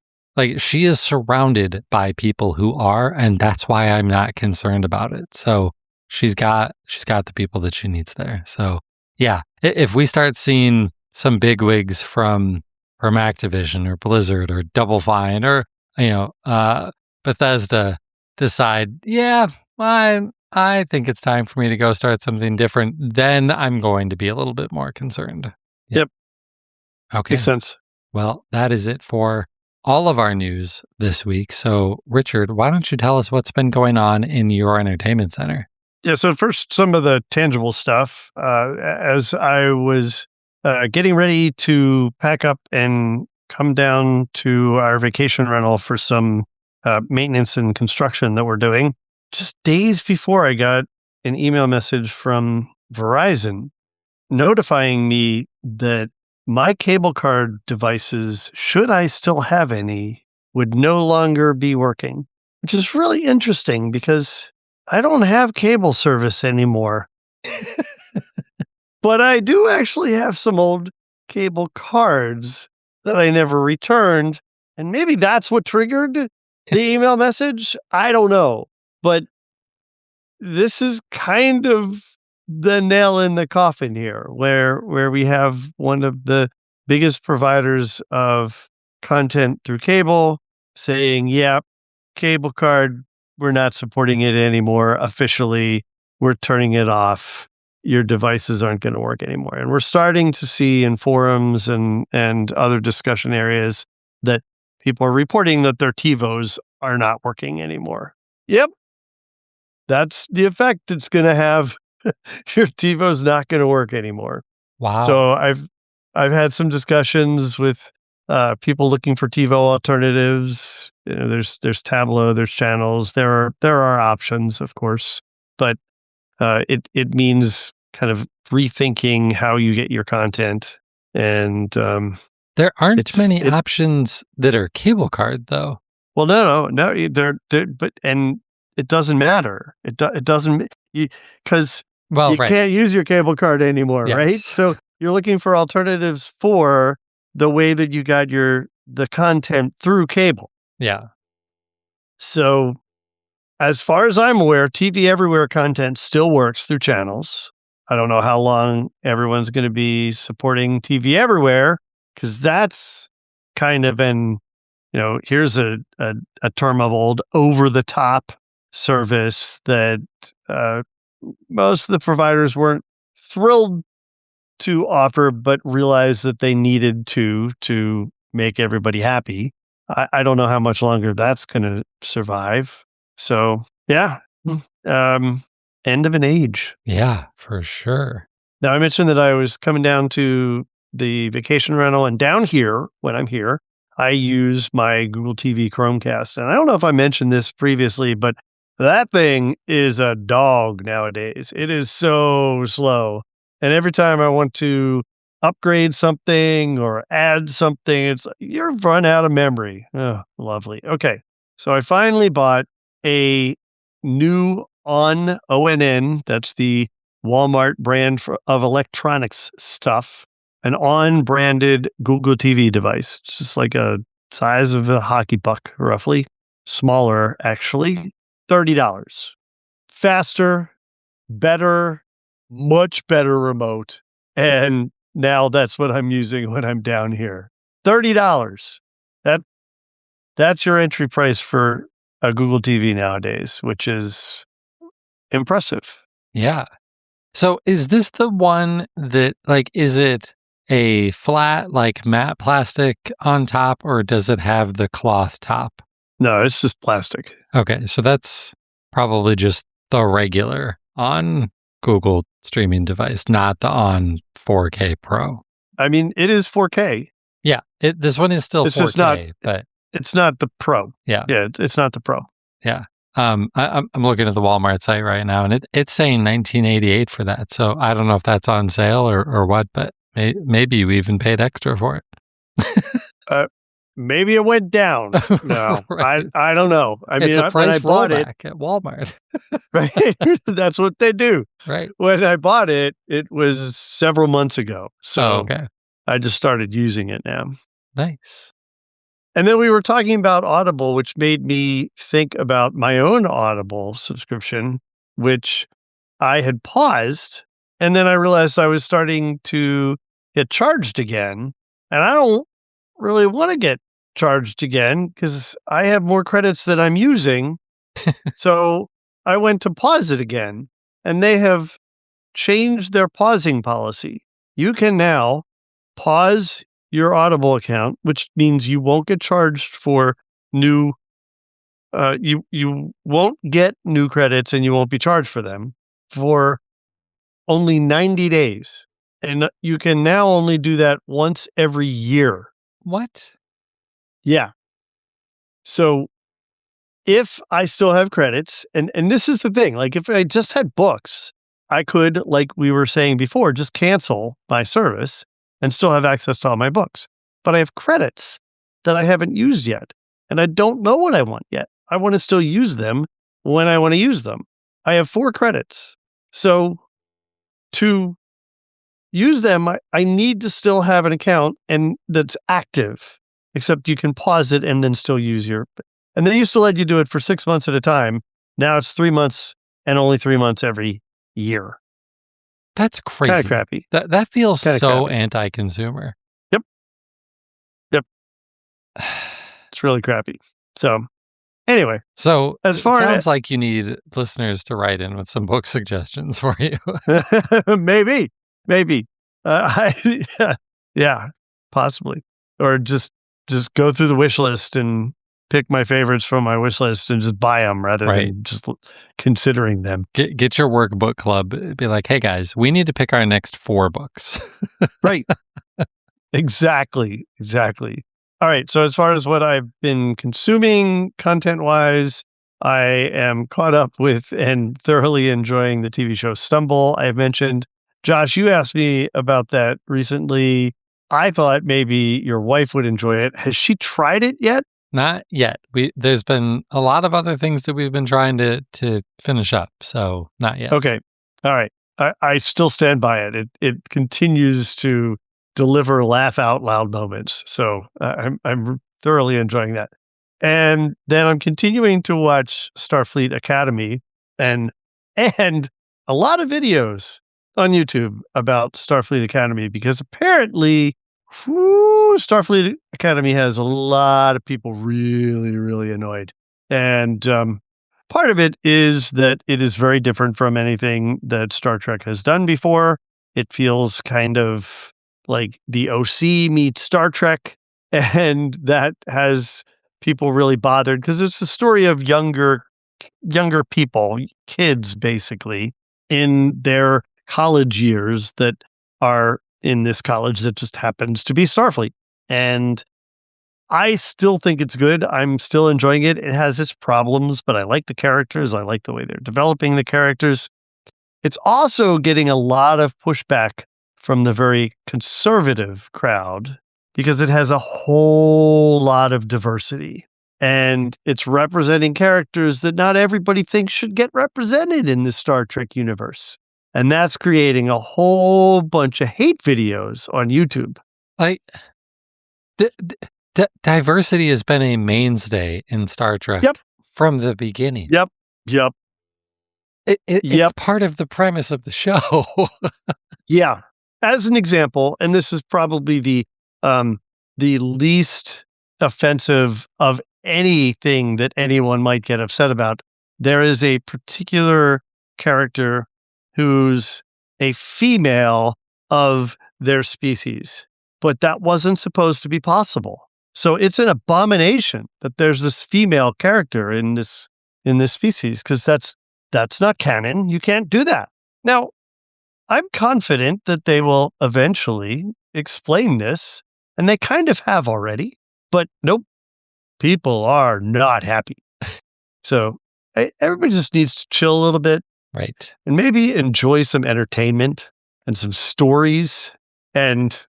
A: She is surrounded by people who are, and that's why I'm not concerned about it. So she's got the people that she needs there. So yeah, if we start seeing some bigwigs from Activision or Blizzard or Double Fine or Bethesda decide, yeah, I think it's time for me to go start something different, then I'm going to be a little bit more concerned.
B: Yep.
A: Okay.
B: Makes sense.
A: Well, that is it for all of our news this week. So, Richard, why don't you tell us what's been going on in your entertainment center?
B: Yeah, so first, some of the tangible stuff. As I was getting ready to pack up and come down to our vacation rental for some maintenance and construction that we're doing, just days before, I got an email message from Verizon notifying me that my cable card devices, should I still have any, would no longer be working, which is really interesting because I don't have cable service anymore. But I do actually have some old cable cards that I never returned. And maybe that's what triggered the email message. I don't know. But this is kind of the nail in the coffin here, where we have one of the biggest providers of content through cable saying, yeah, cable card, we're not supporting it anymore. Officially, we're turning it off. Your devices aren't going to work anymore. And we're starting to see in forums and other discussion areas that people are reporting that their TiVos are not working anymore. Yep. That's the effect it's going to have your TiVo's not going to work anymore.
A: Wow.
B: So I've had some discussions with people looking for TiVo alternatives. You know, there's Tableau, there's channels, there are options, of course, but it means kind of rethinking how you get your content, and
A: There aren't
B: it's
A: many
B: it.
A: options that are cable card, though.
B: Well, no, they're but and it doesn't matter. It doesn't because
A: Well,
B: you
A: right.
B: can't use your cable card anymore, right?
A: Yes.
B: So you're looking for alternatives for the way that you got the content through cable.
A: Yeah.
B: So as far as I'm aware, TV Everywhere content still works through channels. I don't know how long everyone's going to be supporting TV Everywhere, because that's kind of here's a term of old, over the top service that most of the providers weren't thrilled to offer, but realized that they needed to make everybody happy. I don't know how much longer that's going to survive. So yeah, um, end of an age.
A: Yeah, for sure.
B: Now I mentioned that I was coming down to the vacation rental, and down here when I'm here, I use my Google TV Chromecast. And I don't know if I mentioned this previously, but that thing is a dog nowadays. It is so slow. And every time I want to upgrade something or add something, it's like, you've run out of memory. Oh, lovely. Okay. So I finally bought a new ONN. That's the Walmart brand of electronics stuff, an branded Google TV device. It's just like a size of a hockey puck, roughly. Smaller, actually. $30. Faster, better, much better remote. And now that's what I'm using when I'm down here. $30. That's your entry price for a Google TV nowadays, which is impressive.
A: Yeah. So is this the one that, like, is it a flat, like, matte plastic on top, or does it have the cloth top?
B: No, it's just plastic.
A: Okay, so that's probably just the regular on Google streaming device, not the on 4K Pro.
B: I mean, it is 4K.
A: Yeah, this one is still
B: It's
A: 4K,
B: just not.
A: but
B: It's not the Pro.
A: yeah,
B: It's not the Pro.
A: yeah. I'm looking at the Walmart site right now, and it's saying $19.88 for that. So I don't know if that's on sale or what, but maybe you even paid extra for it.
B: Maybe it went down. No,
A: Right.
B: I don't know. I mean,
A: It's a
B: when
A: price
B: I bought it,
A: rollback at Walmart.
B: right? That's what they do.
A: Right.
B: When I bought it, it was several months ago. So
A: Oh, okay.
B: I just started using it now.
A: Nice.
B: And then we were talking about Audible, which made me think about my own Audible subscription, which I had paused. And then I realized I was starting to get charged again. And I don't really want to get charged again because I have more credits that I'm using. So I went to pause it again, and they have changed their pausing policy. You can now pause your Audible account, which means you won't get charged for new you won't get new credits, and you won't be charged for them for only 90 days. And you can now only do that once every year.
A: What?
B: Yeah. So if I still have credits, and this is the thing, like if I just had books, I could, like we were saying before, just cancel my service and still have access to all my books. But I have credits that I haven't used yet, and I don't know what I want yet. I want to still use them when I want to use them. I have 4 credits. So to use them, I need to still have an account and that's active, except you can pause it and then still use and they used to let you do it for 6 months at a time. Now it's 3 months, and only 3 months every year.
A: That's crazy.
B: Kind of crappy.
A: That feels
B: Kinda
A: so
B: crappy.
A: anti-consumer.
B: Yep. It's really crappy. So anyway,
A: So
B: as
A: it
B: far
A: sounds
B: as
A: like you need listeners to write in with some book suggestions for you.
B: maybe, yeah, possibly, or just go through the wish list and pick my favorites from my wish list and just buy them rather
A: Right.
B: than just considering them.
A: Get your workbook club. Be like, hey guys, we need to pick our next 4 books.
B: Right. Exactly. All right. So as far as what I've been consuming content-wise, I am caught up with and thoroughly enjoying the TV show Stumble. I have mentioned, Josh, you asked me about that recently. I thought maybe your wife would enjoy it. Has she tried it yet?
A: Not yet. There's been a lot of other things that we've been trying to finish up, so not yet.
B: Okay. All right. I still stand by it. It continues to deliver laugh out loud moments. So I'm thoroughly enjoying that. And then I'm continuing to watch Starfleet Academy and a lot of videos on YouTube about Starfleet Academy because apparently Starfleet Academy has a lot of people really annoyed. And part of it is that it is very different from anything that Star Trek has done before. It feels kind of like the OC meets Star Trek, and that has people really bothered because it's the story of younger people, kids basically, in their college years that are in this college that just happens to be Starfleet. And I still think it's good. I'm still enjoying it. It has its problems, but I like the characters. I like the way they're developing the characters. It's also getting a lot of pushback from the very conservative crowd because it has a whole lot of diversity. And it's representing characters that not everybody thinks should get represented in the Star Trek universe. And that's creating a whole bunch of hate videos on YouTube.
A: Like, diversity has been a mainstay in Star Trek from the beginning.
B: Yep.
A: It's part of the premise of the show.
B: Yeah. As an example, and this is probably the least offensive of anything that anyone might get upset about, there is a particular character who's a female of their species, but that wasn't supposed to be possible. So it's an abomination that there's this female character in this species because that's not canon. You can't do that. Now, I'm confident that they will eventually explain this, and they kind of have already, but nope, people are not happy. So everybody just needs to chill a little bit.
A: Right.
B: And maybe enjoy some entertainment and some stories and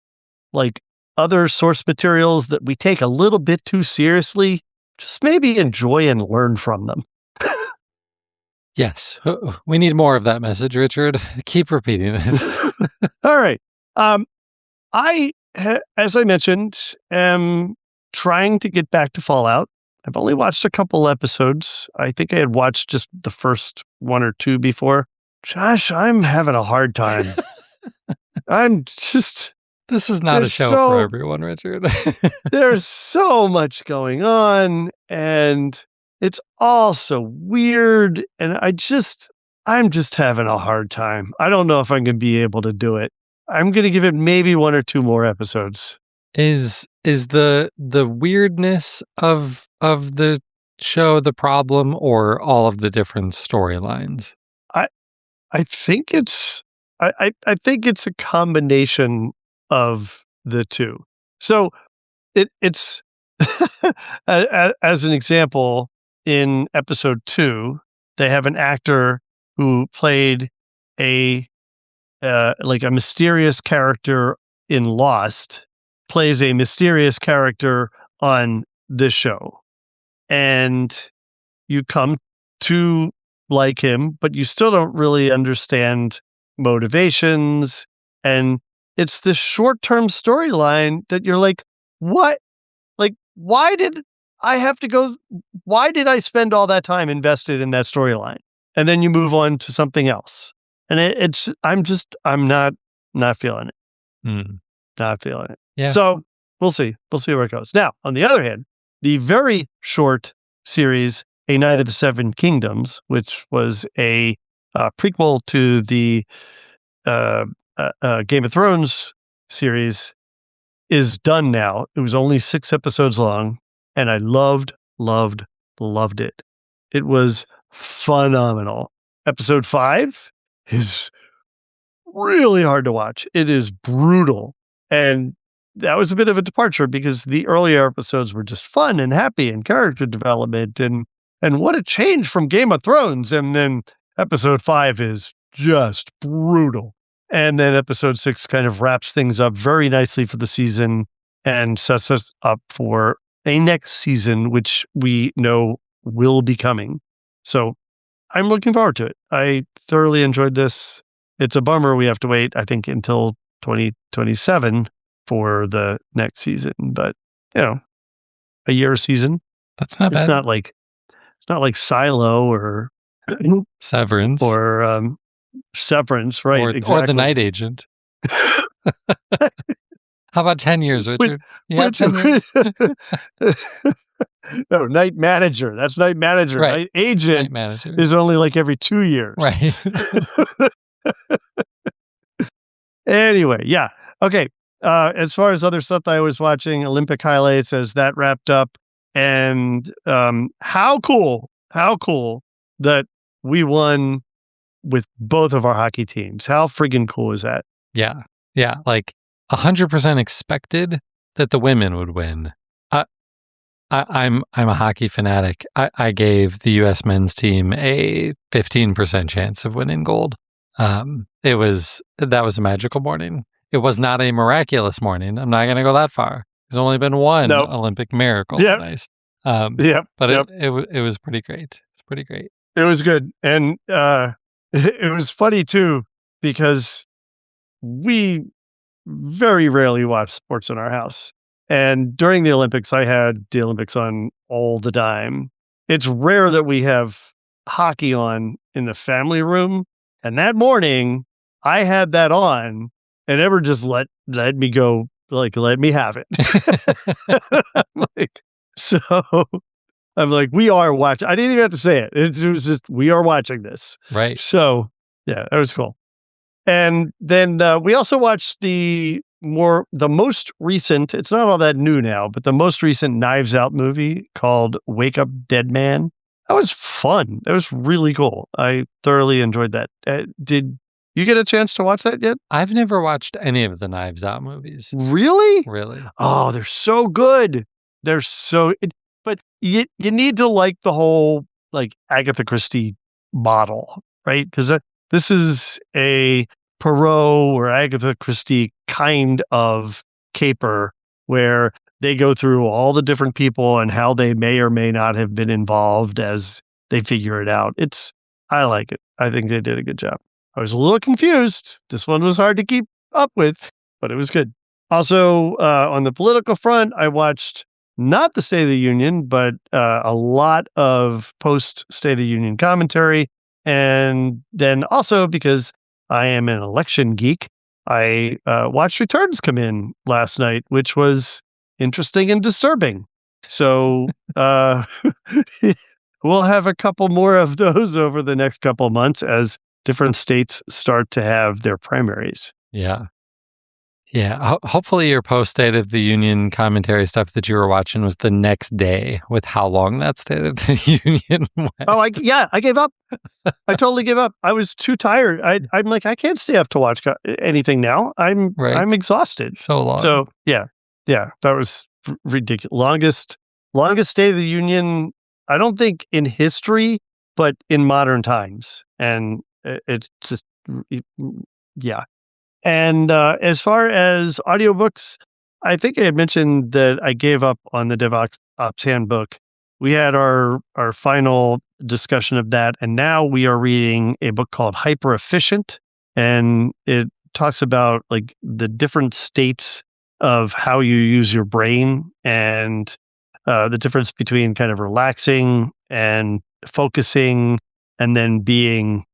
B: like other source materials that we take a little bit too seriously. Just maybe enjoy and learn from them.
A: Yes. We need more of that message, Richard. Keep repeating it.
B: All right. As I mentioned, am trying to get back to Fallout. I've only watched a couple episodes. I think I had watched just the first 1 or 2 before. Josh, I'm having a hard time.
A: This is not a show for everyone, Richard.
B: There's so much going on, and it's all so weird, and I'm just having a hard time. I don't know if I'm going to be able to do it. I'm going to give it maybe 1 or 2 more episodes.
A: Is the weirdness of the show the problem, or all of the different storylines?
B: I think it's I think it's a combination of the two. So it's as an example, in episode 2, they have an actor who played a mysterious character in Lost, plays a mysterious character on this show. And you come to like him, but you still don't really understand motivations. And it's this short-term storyline that you're like, what? Like, why did I spend all that time invested in that storyline? And then you move on to something else. And I'm not feeling it. Not feeling it.
A: Yeah.
B: So we'll see. We'll see where it goes. Now, on the other hand, the very short series, A Night of the Seven Kingdoms, which was a prequel to the Game of Thrones series, is done now. It was only 6 episodes long, and I loved loved, loved it. It was phenomenal. Episode 5 is really hard to watch. It is brutal. And that was a bit of a departure because the earlier episodes were just fun and happy and character development and what a change from Game of Thrones. And then episode 5 is just brutal. And then episode 6 kind of wraps things up very nicely for the season and sets us up for a next season, which we know will be coming. So I'm looking forward to it. I thoroughly enjoyed this. It's a bummer we have to wait, I think, until 2027 for the next season. But, a year a season.
A: That's not bad.
B: It's not like Silo or
A: Severance.
B: Or Severance, right?
A: Or The Night Agent. How about 10 years, Richard? Yeah, 10 years.
B: No, Night Manager. That's Night Manager.
A: Right.
B: Night Agent
A: Night Manager
B: is only like every 2 years.
A: Right.
B: Anyway, yeah. Okay. As far as other stuff that I was watching, Olympic highlights as that wrapped up. And how cool that we won with both of our hockey teams. How friggin' cool is that?
A: Yeah. Yeah. Like 100% expected that the women would win. I'm a hockey fanatic. I gave the U.S. men's team a 15% chance of winning gold. That was a magical morning. It was not a miraculous morning. I'm not going to go that far. There's only been one Olympic miracle.
B: Yep.
A: Nice.
B: But
A: it was pretty great. It's pretty great.
B: It was good. And it was funny too, because we very rarely watch sports in our house. And during the Olympics, I had the Olympics on all the time. It's rare that we have hockey on in the family room. And that morning, I had that on, and Ever just let me go, let me have it. So I'm like, we are watching. I didn't even have to say it. It was just, we are watching this.
A: Right.
B: So yeah, that was cool. And then we also watched the most recent, it's not all that new now, but the most recent Knives Out movie called Wake Up Dead Man. That was fun. That was really cool. I thoroughly enjoyed that. Did you get a chance to watch that yet?
A: I've never watched any of the Knives Out movies.
B: Really?
A: Really?
B: Oh, they're so good. But you need to like the whole Agatha Christie model, right? Because this is a Poirot or Agatha Christie kind of caper where they go through all the different people and how they may or may not have been involved as they figure it out. I like it. I think they did a good job. I was a little confused. This one was hard to keep up with, but it was good. Also, on the political front, I watched not the State of the Union, but a lot of post-State of the Union commentary. And then also, because I am an election geek, I watched returns come in last night, which was interesting and disturbing. So we'll have a couple more of those over the next couple of months as different states start to have their primaries.
A: Yeah. Yeah. Hopefully your post-State of the Union commentary stuff that you were watching was the next day with how long that State of the Union went.
B: Oh, I gave up. I totally gave up. I was too tired. I'm like, I can't stay up to watch anything now. I'm exhausted.
A: So long.
B: So yeah, that was ridiculous. Longest State of the Union, I don't think in history, but in modern times. And it's just, yeah. And as far as audiobooks, I think I had mentioned that I gave up on the DevOps Handbook. We had our final discussion of that, and now we are reading a book called Hyper Efficient, and it talks about the different states of how you use your brain and the difference between kind of relaxing and focusing, and then being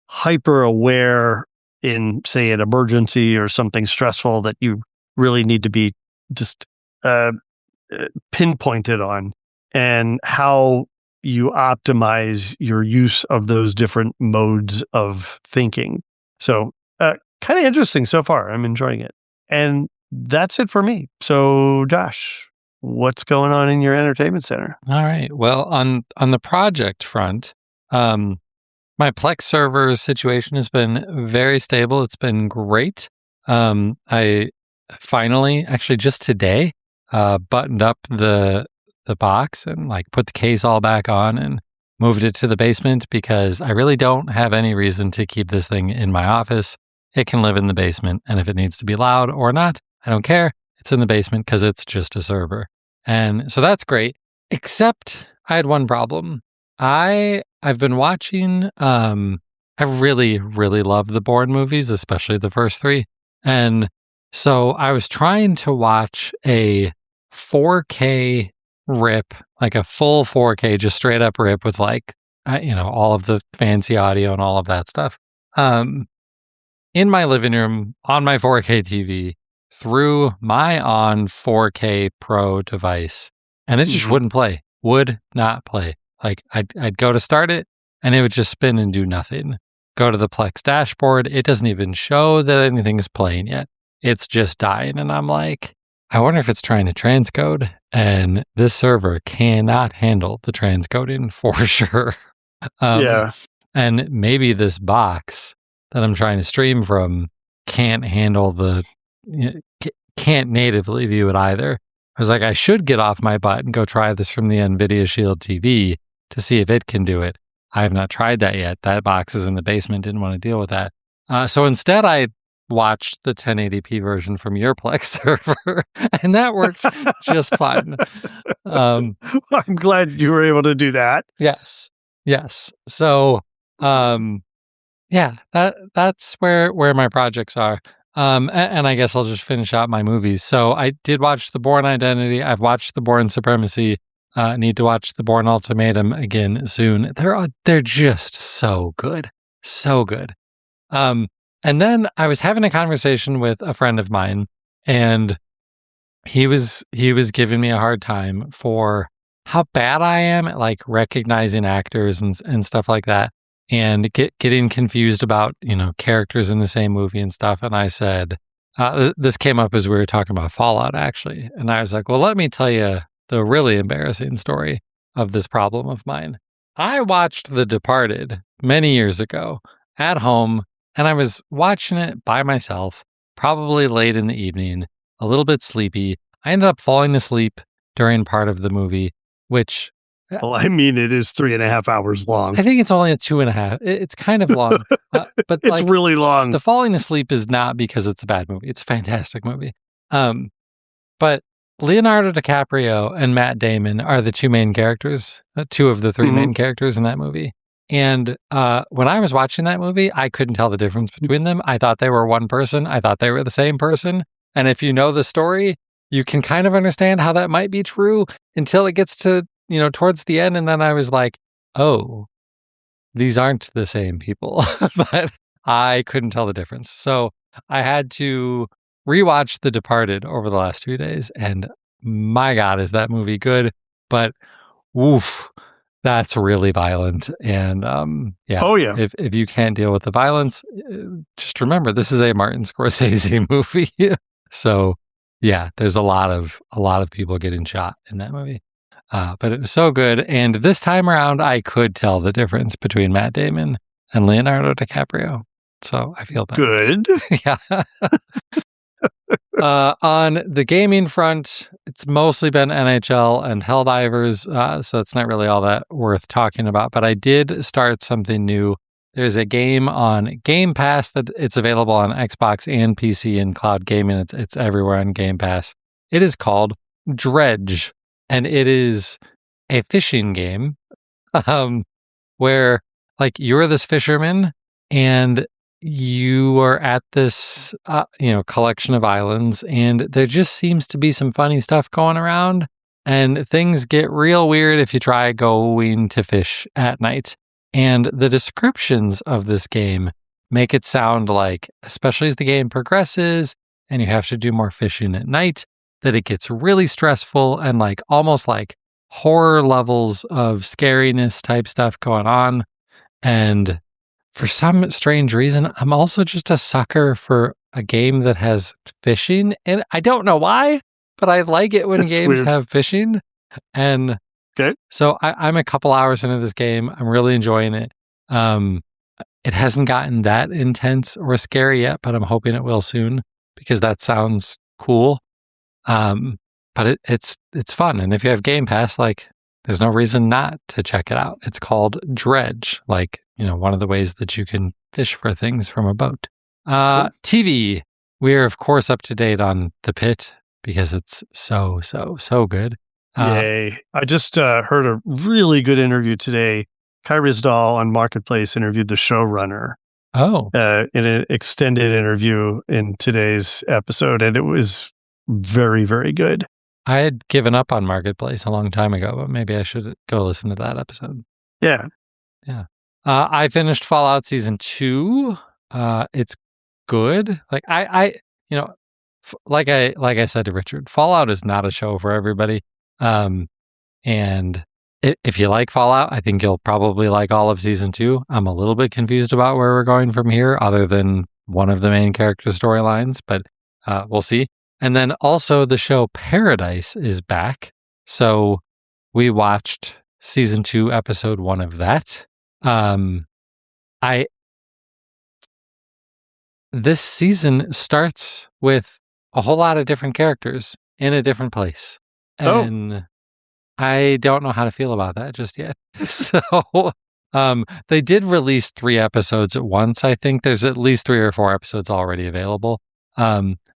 B: hyper aware in, say, an emergency or something stressful that you really need to be just pinpointed on, and how you optimize your use of those different modes of thinking. So kind of interesting so far. I'm enjoying it. And that's it for me. So Josh, what's going on in your entertainment center?
A: All right. Well, on the project front, um, my Plex server situation has been very stable. It's been great. I finally, actually just today, buttoned up the box and like put the case all back on and moved it to the basement because I really don't have any reason to keep this thing in my office. It can live in the basement, and if it needs to be loud or not, I don't care. It's in the basement because it's just a server. And so that's great. Except I had one problem. I've been watching I really, really love the Bourne movies, especially the first three. And so I was trying to watch a 4K rip, like a full 4K, just straight up rip with like, all of the fancy audio and all of that stuff. In my living room on my 4K TV through my on 4K Pro device, and it just wouldn't play, would not play. Like I'd go to start it and it would just spin and do nothing. Go to the Plex dashboard, it doesn't even show that anything is playing yet. It's just dying. And I'm like, I wonder if it's trying to transcode, and this server cannot handle the transcoding for sure.
B: Yeah.
A: And maybe this box that I'm trying to stream from can't handle can't natively view it either. I was like, I should get off my butt and go try this from the NVIDIA Shield TV to see if it can do it. I have not tried that yet. That box is in the basement. Didn't want to deal with that. So instead, I watched the 1080p version from your Plex server, and that worked just fine.
B: I'm glad you were able to do that.
A: Yes. So, yeah, that's where my projects are. And I guess I'll just finish out my movies. So I did watch The Bourne Identity. I've watched The Bourne Supremacy. Need to watch The Bourne Ultimatum again soon. They're just so good. So good. And then I was having a conversation with a friend of mine, and he was giving me a hard time for how bad I am at like recognizing actors and stuff like that, and getting confused about, characters in the same movie and stuff. And I said, this came up as we were talking about Fallout, actually. And I was like, well, let me tell you the really embarrassing story of this problem of mine. I watched The Departed many years ago at home, and I was watching it by myself, probably late in the evening, a little bit sleepy. I ended up falling asleep during part of the movie, which...
B: Well, I mean, it is 3.5 hours long.
A: I think it's only a 2.5. It's kind of long, but
B: it's really long.
A: The falling asleep is not because it's a bad movie. It's a fantastic movie. But Leonardo DiCaprio and Matt Damon are the two main characters, two of the three main characters in that movie. And when I was watching that movie, I couldn't tell the difference between them. I thought they were one person. I thought they were the same person. And if you know the story, you can kind of understand how that might be true until it gets to, towards the end. And then I was like, oh, these aren't the same people. But I couldn't tell the difference. So I had to rewatch The Departed over the last few days. And my God, is that movie good? But oof, that's really violent. And yeah.
B: Oh, yeah.
A: If you can't deal with the violence, just remember, this is a Martin Scorsese movie. So yeah, there's a lot of people getting shot in that movie. But it was so good. And this time around, I could tell the difference between Matt Damon and Leonardo DiCaprio. So I feel better.
B: Good.
A: Yeah. On the gaming front, it's mostly been NHL and Helldivers, so it's not really all that worth talking about. But I did start something new. There's a game on Game Pass that it's available on Xbox and PC and cloud gaming. It's everywhere on Game Pass. It is called Dredge, and it is a fishing game where like you're this fisherman and you are at this collection of islands, and there just seems to be some funny stuff going around, and things get real weird if you try going to fish at night. And the descriptions of this game make it sound like, especially as the game progresses and you have to do more fishing at night, that it gets really stressful and like almost like horror levels of scariness type stuff going on. And for some strange reason, I'm also just a sucker for a game that has fishing. And I don't know why. but I like it when
B: It's
A: games
B: weird.
A: have fishing. And
B: Okay.
A: so I'm a couple hours into this game. I'm really enjoying it. It hasn't gotten that intense or scary yet, but I'm hoping it will soon because that sounds cool. But it's fun, and if you have Game Pass, like, there's no reason not to check it out. It's called Dredge, like, one of the ways that you can fish for things from a boat.
B: Cool.
A: TV, we're of course up to date on The Pit because it's so good.
B: Yay! I just heard a really good interview today. Kai Ryssdal on Marketplace interviewed the showrunner.
A: Oh,
B: in an extended interview in today's episode, and it was very, very good.
A: I had given up on Marketplace a long time ago, but maybe I should go listen to that episode.
B: Yeah.
A: I finished Fallout Season 2. It's good. Like like I said to Richard, Fallout is not a show for everybody. And if you like Fallout, I think you'll probably like all of Season 2. I'm a little bit confused about where we're going from here, other than one of the main character storylines, but we'll see. And then also the show Paradise is back. So we watched Season 2, Episode 1 of that. This season starts with a whole lot of different characters in a different place. And I don't know how to feel about that just yet. So they did release 3 episodes at once. I think there's at least 3 or 4 episodes already available.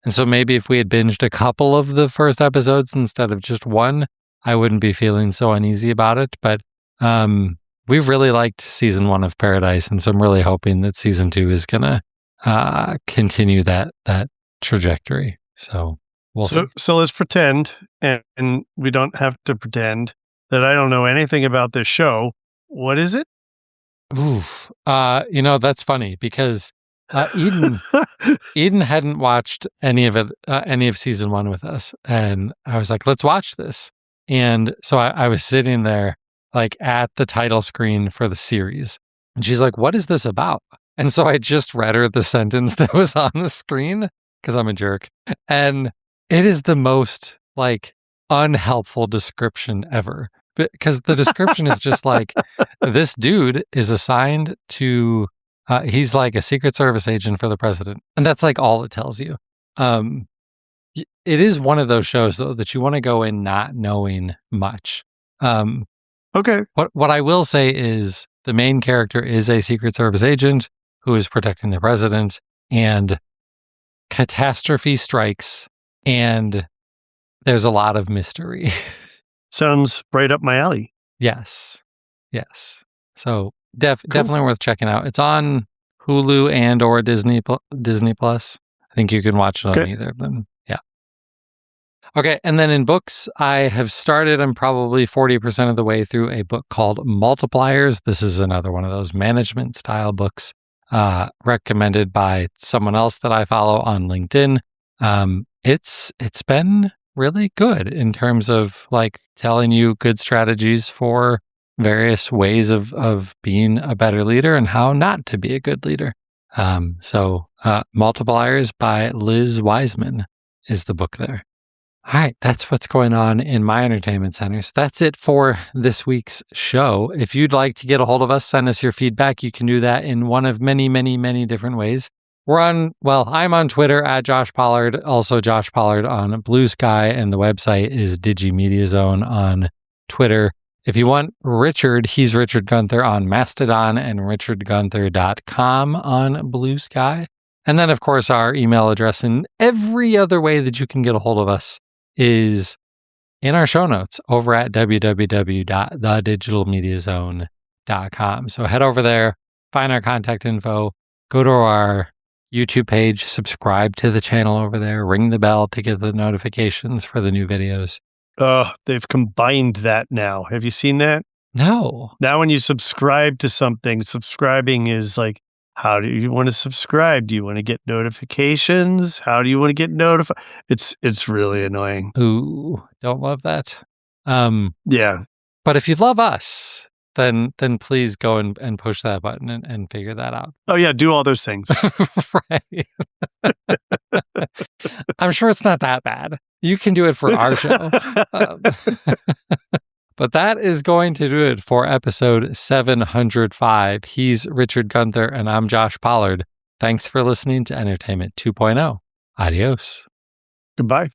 A: And so maybe if we had binged a couple of the first episodes instead of just one, I wouldn't be feeling so uneasy about it. But we've really liked Season 1 of Paradise, and so I'm really hoping that Season 2 is going to continue that trajectory. So we'll see.
B: So let's pretend, and we don't have to pretend, that I don't know anything about this show. What is it?
A: Oof. That's funny because Eden hadn't watched any of it, any of Season 1 with us. And I was like, let's watch this. And so I was sitting there like at the title screen for the series. And she's like, what is this about? And so I just read her the sentence that was on the screen because I'm a jerk. And it is the most like unhelpful description ever. Because the description is just like, this dude is assigned to he's like a Secret Service agent for the president. And that's like all it tells you. It is one of those shows, though, that you want to go in not knowing much.
B: Okay.
A: What I will say is the main character is a Secret Service agent who is protecting the president, and catastrophe strikes, and there's a lot of mystery.
B: Sounds right up my alley.
A: Yes. So definitely worth checking out. It's on Hulu and or Disney Plus. I think you can watch it on either of them. Yeah. Okay, and then in books, I'm probably 40% of the way through a book called Multipliers. This is another one of those management style books recommended by someone else that I follow on LinkedIn. It's been really good in terms of like telling you good strategies for various ways of being a better leader and how not to be a good leader. So Multipliers by Liz Wiseman is the book there. All right, that's what's going on in my entertainment center. So that's it for this week's show. If you'd like to get a hold of us, send us your feedback. You can do that in one of many, many, many different ways. I'm on Twitter at Josh Pollard, also Josh Pollard on Blue Sky, and the website is DigiMediaZone on Twitter. If you want Richard, he's Richard Gunther on Mastodon and richardgunther.com on Blue Sky. And then, of course, our email address and every other way that you can get a hold of us is in our show notes over at www.thedigitalmediazone.com. So head over there, find our contact info, go to our YouTube page, subscribe to the channel over there, ring the bell to get the notifications for the new videos.
B: Oh, they've combined that now. Have you seen that?
A: No.
B: Now when you subscribe to something, subscribing is like, how do you want to subscribe? Do you want to get notifications? How do you want to get notified? It's really annoying.
A: Ooh, don't love that.
B: Yeah.
A: But if you love us, then please go and push that button and figure that out.
B: Oh yeah, do all those things.
A: Right. I'm sure it's not that bad. You can do it for our show. But that is going to do it for episode 705. He's Richard Gunther, and I'm Josh Pollard. Thanks for listening to Entertainment 2.0. Adios.
B: Goodbye.